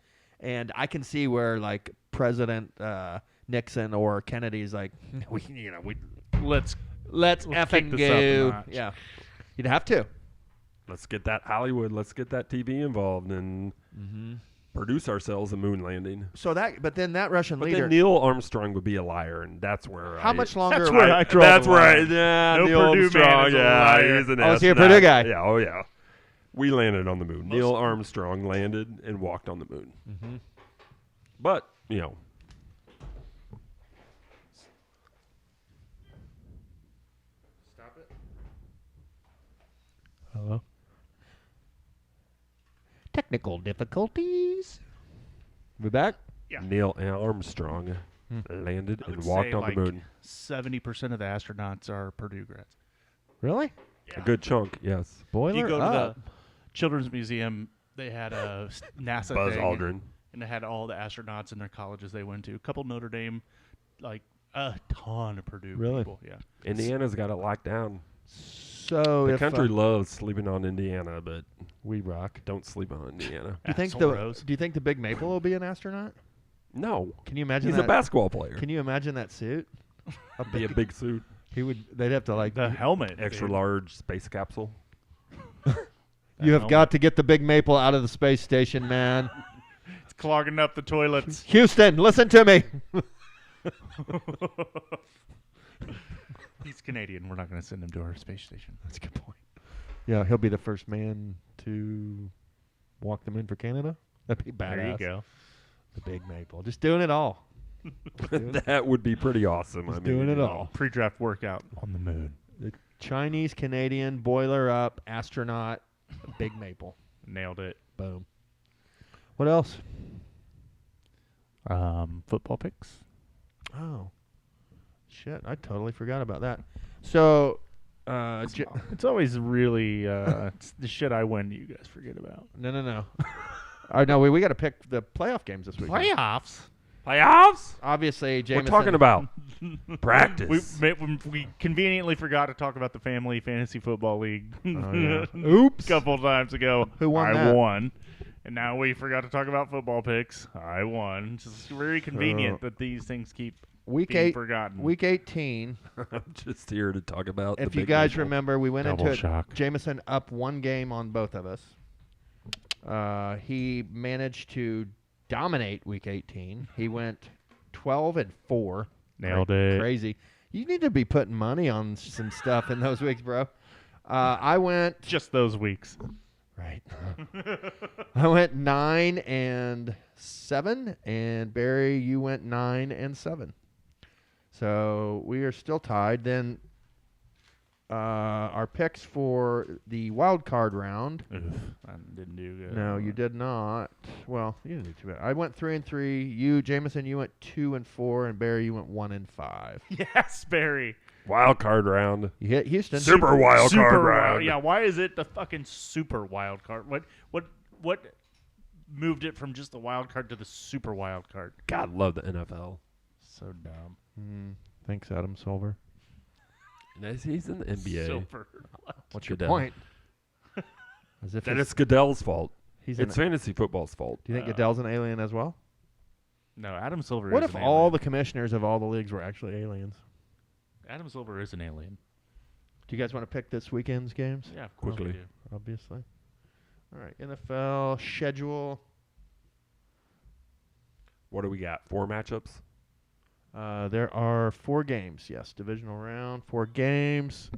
and I can see where like President Nixon or Kennedy's like Let's let's kick effing this up a go. notch. Yeah, you'd have to. Let's get that Hollywood. Let's get that TV involved and produce ourselves a moon landing. But then that Russian But leader. then Neil Armstrong would be a liar, and that's where How much longer? That's where I draw That's the where line. yeah, No Neil Purdue man Armstrong. is a Yeah, liar. he's an Oh, is he a astronaut. Purdue guy? Yeah, oh yeah. We landed on the moon. Neil Armstrong landed and walked on the moon. Mm-hmm. But Stop it. Hello. Technical difficulties. We back? Yeah. Neil Armstrong landed I would and walked say, on like, the moon. 70% of the astronauts are Purdue grads. Really? A good chunk, yes. Boiler You go to up. the Children's Museum, they had a NASA Buzz thing, Aldrin. and they had all the astronauts in their colleges they went to. A couple Notre Dame, like a ton of Purdue Really? people. Yeah. Indiana's got it locked down. So The if country loves sleeping on Indiana, but we rock. don't sleep on Indiana. Do you think the Big Maple will be an astronaut? No. Can you imagine He's that? a basketball player. Can you imagine that suit? Be a big suit. He would. They'd have to like. The helmet. Extra dude. large space capsule. You have helmet. got to get the Big Maple out of the space station, man. It's clogging up the toilets. Houston, listen to me. He's Canadian. We're not going to send him to our space station. That's a good point. Yeah, he'll be the first man to walk the moon for Canada. That'd be badass. There you go. The Big Maple, just doing it all. That would be pretty awesome. Just doing it all. Pre-draft workout on the moon. The Chinese Canadian boiler up astronaut, Big Maple. Nailed it. Boom. What else? Football picks. Oh, shit! I totally forgot about that. So, It's always really it's the shit I win you guys forget about. no. All right, no, we got to pick the playoff games this week. Playoffs. Playoffs? Obviously, Jameson. We're talking about practice. We conveniently forgot to talk about the Family Fantasy Football League. Oh, yeah. Oops. A couple times ago. Who won I that? won. And now we forgot to talk about football picks. I won. It's just very convenient that these things keep Week being 8, forgotten. Week 18. I'm just here to talk about If the you Big guys Maple. remember, we went Double into it. shock. Jameson up one game on both of us. He managed to dominate Week 18. He went 12-4. Nailed it. Crazy. You need to be putting money on some stuff in those weeks, bro. I went Just those weeks. right. I went 9-7, and Barry, you went 9-7. So we are still tied. Then our picks for the wild card round. I didn't do good. No, you did not. Well, you didn't do too bad. I went 3-3. You, Jameson, you went 2-4, and Barry, you went 1-5. Yes, Barry. Wild card round. You hit Houston. Super wild card Super round. wild. Yeah, why is it the fucking super wild card? What moved it from just the wild card to the super wild card. God, love the NFL. So dumb. Thanks, Adam Silver. He's in the NBA. Silver. What's your Goodell. point? As if That it's Goodell's fault. he's It's fantasy football's fault. Do you think Goodell's an alien as well? No, Adam Silver What is if an all alien. the commissioners of all the leagues were actually aliens? Adam Silver is an alien. Do you guys want to pick this weekend's games? Yeah, of course Quickly. we do. Obviously. All right, NFL schedule. What do we got? 4 matchups? There are 4 games. Yes, divisional round, 4 games.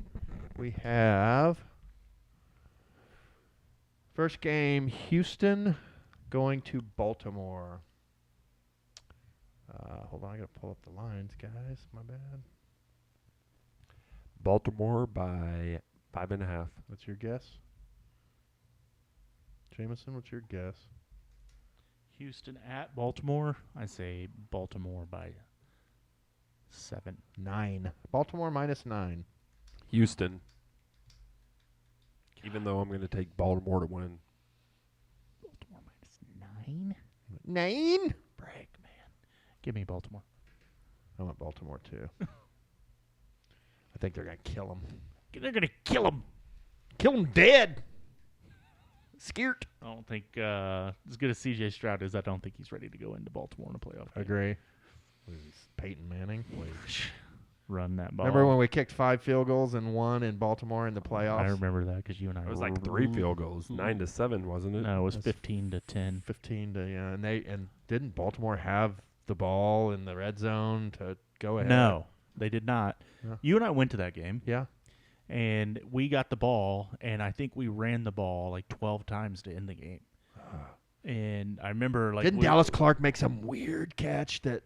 We have first game, Houston going to Baltimore. Hold on, I got to pull up the lines, guys. My bad. Baltimore by 5.5. What's your guess? Jameson, what's your guess? Houston at Baltimore. I say Baltimore by 7. 9. Baltimore -9. Houston. Even though I'm going to take Baltimore to win. Baltimore -9. 9? Brag, man. Give me Baltimore. I want Baltimore too. I think they're going to kill him. They're gonna kill him. Kill him dead. Scared. I don't think as good as CJ Stroud is. I don't think he's ready to go into Baltimore in a playoff game. Agree. Peyton Manning. Run that ball. Remember when we kicked 5 field goals and 1 in Baltimore in the playoffs? I remember that because you and I. It was were like 3 field goals, 9-7, wasn't it? No, it was That's 15-10. 15 to and didn't Baltimore have the ball in the red zone to go ahead? No, they did not. Yeah. You and I went to that game. Yeah. And we got the ball, and I think we ran the ball like 12 times to end the game. And I remember like Didn't Dallas Clark make some weird catch that?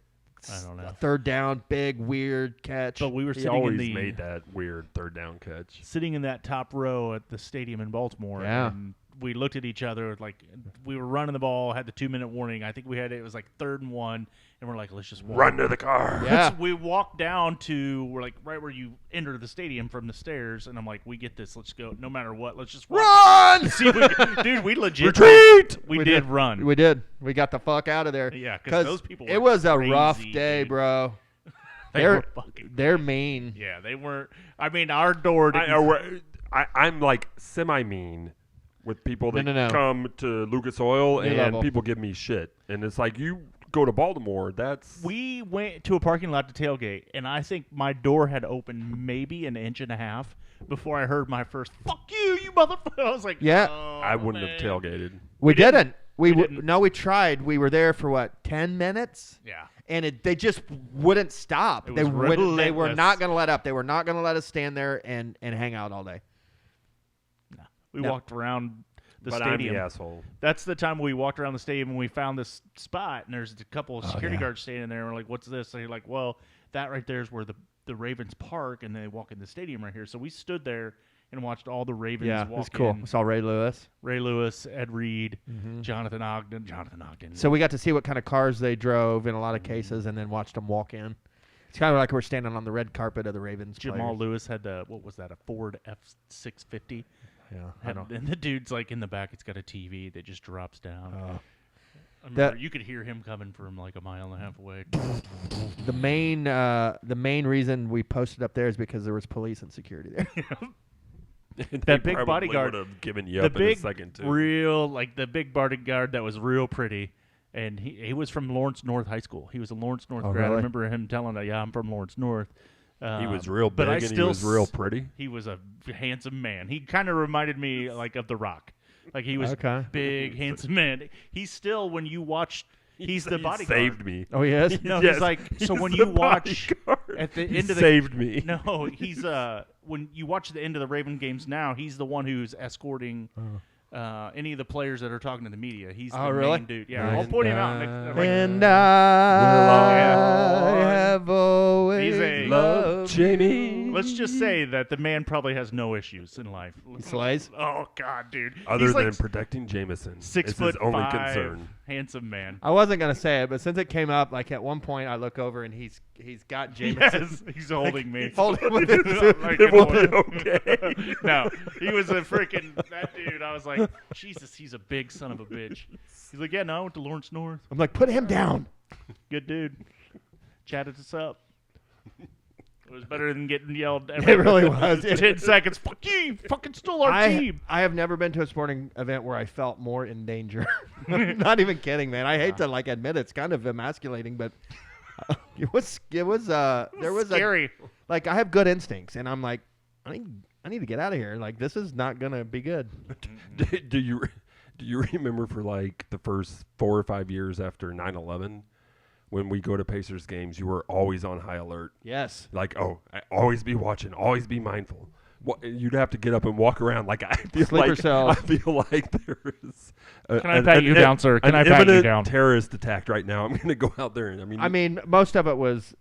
I don't know. A third down, big weird catch. But we were He sitting in always the made that weird 3rd down catch. sitting in that top row at the stadium in Baltimore. Yeah. And we looked at each other like we were running the ball, had the 2-minute warning. I think it was like 3rd and 1, and we're like, let's just walk. Run to the car. Yeah. We walked down to we're like right where you enter the stadium from the stairs, and I'm like, we get this. Let's go. No matter what, let's just walk. Run! See if we can, dude, we legit Retreat! We did run. We did. We got the fuck out of there. Yeah, because those people. It was a crazy, rough day, dude. bro. They're mean. Yeah, they weren't. I mean, our door. I'm like semi-mean with people that No. come to Lucas Oil New and level. people give me shit. And it's like, you go to Baltimore, that's... We went to a parking lot to tailgate, and I think my door had opened maybe an inch and a half before I heard my first "fuck you motherfucker." I was like, Yeah. oh, I wouldn't man. have tailgated. We didn't. We didn't. No, we tried. We were there for what, 10 minutes? Yeah. And they just wouldn't stop. It They was were relentless. not going to let up. They were not going to let us stand there and hang out all day. We No. walked around the But stadium. I'm the asshole. That's the time we walked around the stadium and we found this spot, and there's a couple of security yeah. guards standing there. And we're like, "What's this?" And you're like, "Well, that right there is where the Ravens park, and they walk in the stadium right here." So we stood there and watched all the Ravens Yeah, walk it's cool. in. We saw Ray Lewis. Ray Lewis, Ed Reed, Jonathan Ogden. So we got to see what kind of cars they drove in a lot of cases and then watched them walk in. It's kind of like we're standing on the red carpet of the Ravens Jamal players. Lewis had what was that, a Ford F650? Yeah, I know. And the dude's like in the back, it's got a TV that just drops down. I remember That- you could hear him coming from like a mile and a half away. The main reason we posted up there is because there was police and security there. That big bodyguard would have given you the up in a big, second, too. the big bodyguard that was real pretty. And he was from Lawrence North High School. He was a Lawrence North Oh, grad. really? I remember him telling that, yeah, I'm from Lawrence North. He was real but big I and he still was real pretty. He was a handsome man. He kind of reminded me like of The Rock. Like he was Okay. big, handsome man. He's still, when you watch, he's the He bodyguard. saved me. Oh, he is? No, Yes, he's like, so he's when the you watch bodyguard. at the He end of the saved me. No, he's when you watch the end of the Raven games now, he's the one who's escorting any of the players that are talking to the media. He's the really? main dude. Yeah, I'll point him out. And Yeah. I have always He's a- loved Jamie. Let's just say that the man probably has no issues in life. He slays. Oh God, dude. Other He's than like protecting Jameson. 6 it's foot his only 5, concern. handsome man. I wasn't gonna say it, but since it came up, like at one point, I look over and he's got Jameson. Yes, he's holding me. Holding with his Like, It will be okay. No, he was a freaking that dude. I was like, Jesus, he's a big son of a bitch. He's like, yeah, no, I went to Lawrence North. I'm like, put him down. Good dude. Chatted us up. It was better than getting yelled. It really was. 10 seconds. Fuck you! Fucking stole our team. I have never been to a sporting event where I felt more in danger. Not even kidding, man. I hate to like admit it's kind of emasculating, but it was there was scary. like I have good instincts, and I'm like, I need to get out of here. Like this is not gonna be good. Do you remember for like the first 4 or 5 years after 9/11, when we go to Pacers games, you were always on high alert. Yes. Like, always be watching, always be mindful. You'd have to get up and walk around. Like I feel Sleeper like cells. I feel like there is. Can I pat you down, sir? Can I an pat you imminent down? terrorist attack right now. I'm going to go out there and I mean, most of it was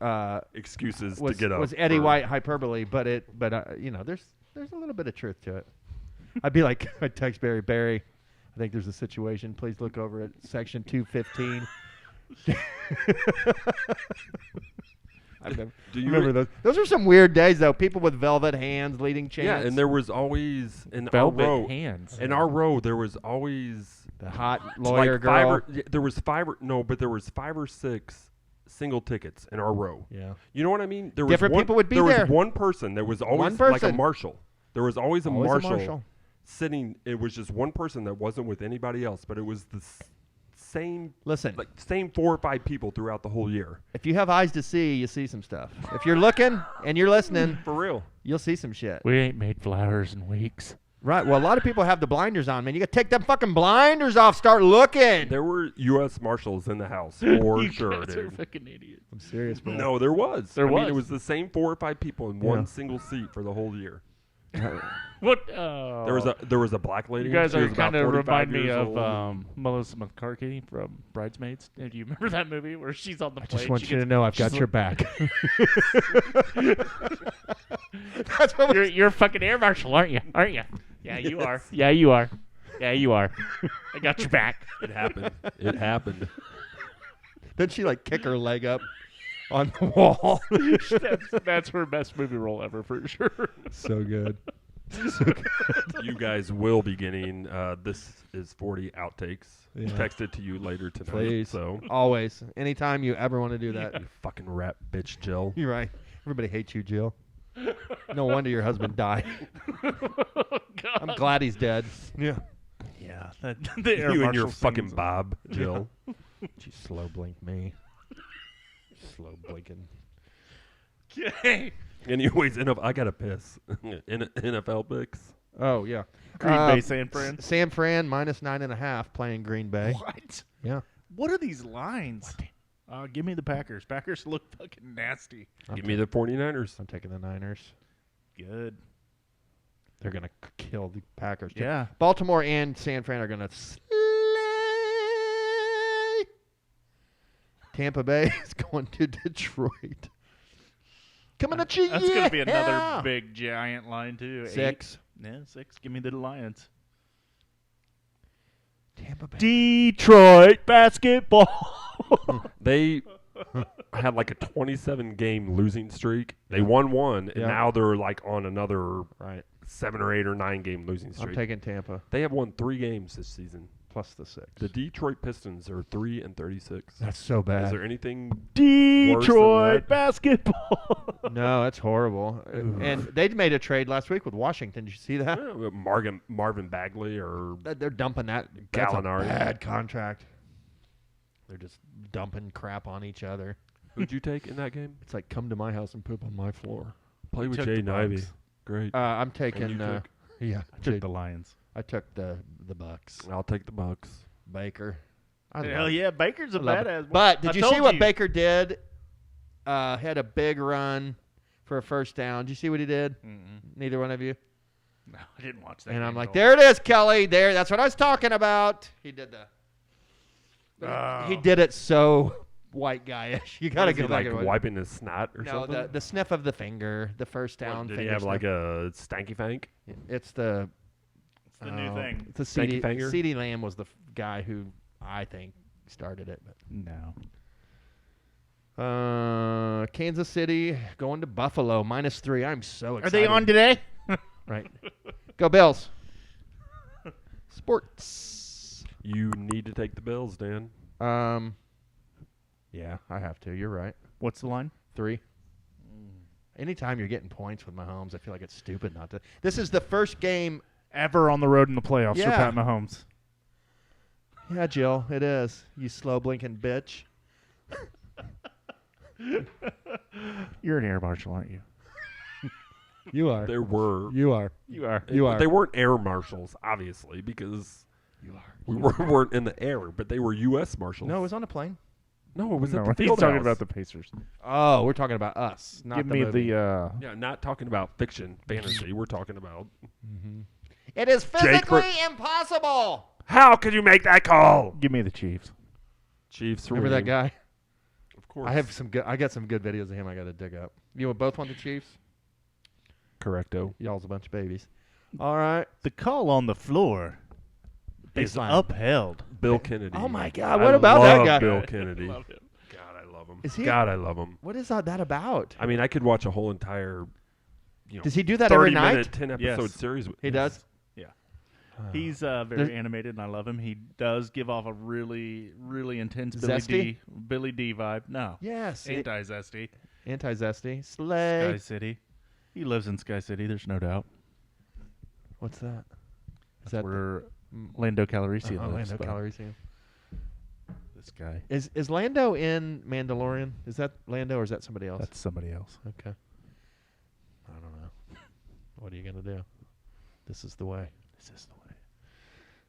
excuses to get up. Was Eddie White hyperbole, but you know, there's a little bit of truth to it. I'd be like, I'd text Barry. I think there's a situation. Please look over at section 215. Do you remember those? Those are some weird days, though. People with velvet hands leading chants. Yeah, and there was always in Velvet our row. hands. In our row, there was always the hot lawyer like girl. there was 5 or 6 single tickets in our row. Yeah. You know what I mean? There Different was people would be there there. was one person. There was always One like a person. marshal. There was always a Always a marshal marshal. sitting. It was just one person that wasn't with anybody else, but it was the same. Listen, Same 4 or 5 people throughout the whole year. if you have eyes to see, you see some stuff. If you're looking and you're listening, For real. you'll see some shit. We ain't made flowers in weeks. Right. Well, a lot of people have the blinders on, man. You got to take them fucking blinders off. Start looking. There were U.S. Marshals in the house for You sure, guys are dude. fucking idiots. I'm serious, man. No, there was. There I mean, was. it was the same 4 or 5 people in Yeah. one single seat for the whole year. What? There was a black lady. You guys She are was about kind of 45 remind me years of old. Melissa McCarthy from Bridesmaids. Do you remember that movie where she's on the I plane? just want she you to gets- know I've got she's your back. That's what You're a fucking air marshal, aren't you? Aren't you? Yeah, you are. Yeah, you are. Yeah, you are. I got your back. It happened. It happened. Then she like kick her leg up on the wall. That's her best movie role ever for sure. So good. You guys will be getting this is 40 outtakes Yeah. texted to you later tonight. Please. So Always. Anytime you ever want to do that. you fucking rat bitch, Jill. You're right. Everybody hates you, Jill. No wonder your husband died. God. I'm glad he's dead. Yeah. Yeah, the air You and your marshal fucking sings- Bob, Jill. She slow blinked me. Slow blinking. Okay. Anyways, I gotta piss. NFL picks. Oh, yeah. Green Bay, San Fran. San Fran minus 9.5 playing Green Bay. What? Yeah. What are these lines? Give me the Packers. Packers look fucking nasty. Give me the 49ers. I'm taking the Niners. Good. They're going to kill the Packers. too. Yeah. Baltimore and San Fran are going to slay. Tampa Bay is going to Detroit. Coming at you. That's going to be yeah. another big giant line too. 6. 8. Yeah, 6. Give me the Lions. Tampa Bay. Detroit basketball. They had like a 27-game losing streak. They won one, and Yeah. now they're like on another Right. 7 or 8 or 9 game losing I'm streak. taking Tampa They have won 3 games this season. plus the 6. The Detroit Pistons are 3-36. That's so bad. Is there anything? Detroit that. basketball. No, that's horrible. And they made a trade last week with Washington. Did you see that? Marvin Bagley or They're dumping that. That's a Gallinari. bad contract. They're just dumping crap on each other. who'd you take in that game? It's like, come to my house and poop on my floor. Play with took Jay the Ivey. Bucks. Great. I'm taking. you took? Yeah, I took the Lions. I took the Bucks. I'll take the Bucks. Baker. I Hell love- yeah, Baker's a I love badass. it. But did I you told see what Baker did? Had a big run for a first down. Did you see what he did? Mm-mm. Neither one of you. No, I didn't watch that. And I'm game like, at all. there it is, Kelly. There. That's what I was talking about. He did the. Oh. He did it so white guy-ish. You got to Is he go back like and wiping his snot or No, something? the sniff of the finger, the first What, down. did he finger have sniff. like a stanky fank? It's the. It's the new thing. It's the Stanky CD. finger? CD Lamb was the guy who I think started it. No. Kansas City going to Buffalo -3. I'm so excited. Are they on today? Right. Go Bills. Sports. You need to take the Bills, Dan. Yeah, I have to. You're right. What's the line? 3. Anytime you're getting points with Mahomes, I feel like it's stupid not to. This is the first game. Ever on the road in the playoffs for Yeah. Pat Mahomes. Yeah, Jill, it is. You slow blinking bitch. You're an air marshal, aren't you? You are. There were. You are. You are. You are. They weren't air marshals, obviously, because You are. we weren't in the air, but they were U.S. marshals. No, it was on a plane. No, it was at No, the he's field talking house. about the Pacers. Oh, we're talking about us, not Give the me movie. the. Yeah, not talking about fiction, fantasy. We're talking about. It is physically impossible. How could you make that call? Give me the Chiefs. Chiefs. Remember that ring. guy? Of course. I have some good. I got some good videos of him. I got to dig up. You both want the Chiefs? Correcto. Y'all's a bunch of babies. All right. The call on the floor is Baseline. upheld. Bill Kennedy. Oh my God! I What about that love guy? Bill Kennedy. Love him. God, I love him. Is he- God, I love him. What is that about? I mean, I could watch a whole entire, Does he do that every 30-minute, night? 10-episode Yes. series. He does. He's very There's- animated, and I love him. He does give off a really, really intense Zesty? Billy D vibe. No, Yes. anti-zesty. Anti-zesty. Slay. Sky City. He lives in Sky City. There's no doubt. What's that? Is That's where Lando Calrissian lives. Lando but Calrissian. This guy. Is Lando in Mandalorian? Is that Lando or is that somebody else? That's somebody else. Okay. I don't know. What are you gonna do? This is the way. This is the way.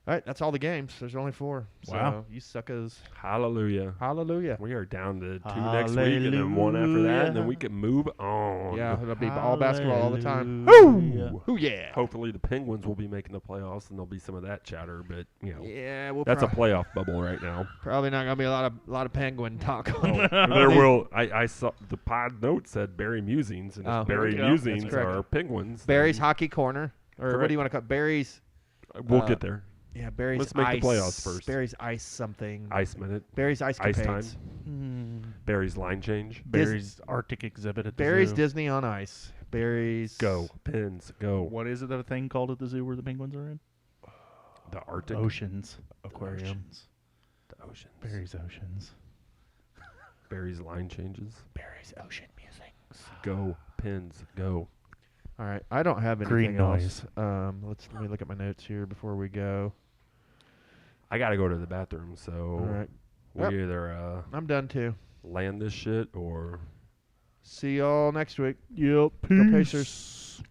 All right, that's all the games. There's only 4. Wow. So you suckers. Hallelujah. Hallelujah. We are down to 2 next week, and then 1 after that, and then we can move on. Yeah, it'll be all basketball all the time. Hallelujah. Ooh yeah. Hopefully, the Penguins will be making the playoffs, and there'll be some of that chatter. But Yeah, we'll that's a playoff bubble right now. probably not gonna be a lot of penguin talk on it. There will. I saw the pod note said Barry Musings, and Oh, Barry there we go. Musings That's correct. are Penguins. Barry's then hockey corner, or what Correct. do you want to call it? Barry's? We'll get there. Yeah, Barry's Let's make ice. the playoffs first. Barry's ice something. Ice minute. Barry's ice Ice capades. Barry's line change. Barry's Arctic exhibit at the Barry's zoo. Disney on Ice. Barry's Go Pens. Go. What is it that thing called at the zoo where the penguins are in? The Arctic Oceans. Aquarium. Oceans. The oceans. Barry's Oceans. Barry's line changes. Barry's Ocean Musings. Go Pens. Go. All right, I don't have anything Green else. Let me look at my notes here before we go. I gotta go to the bathroom, so All right, we Yep. either I'm done too. land this shit or See y'all next week. Yep. Go Pacers.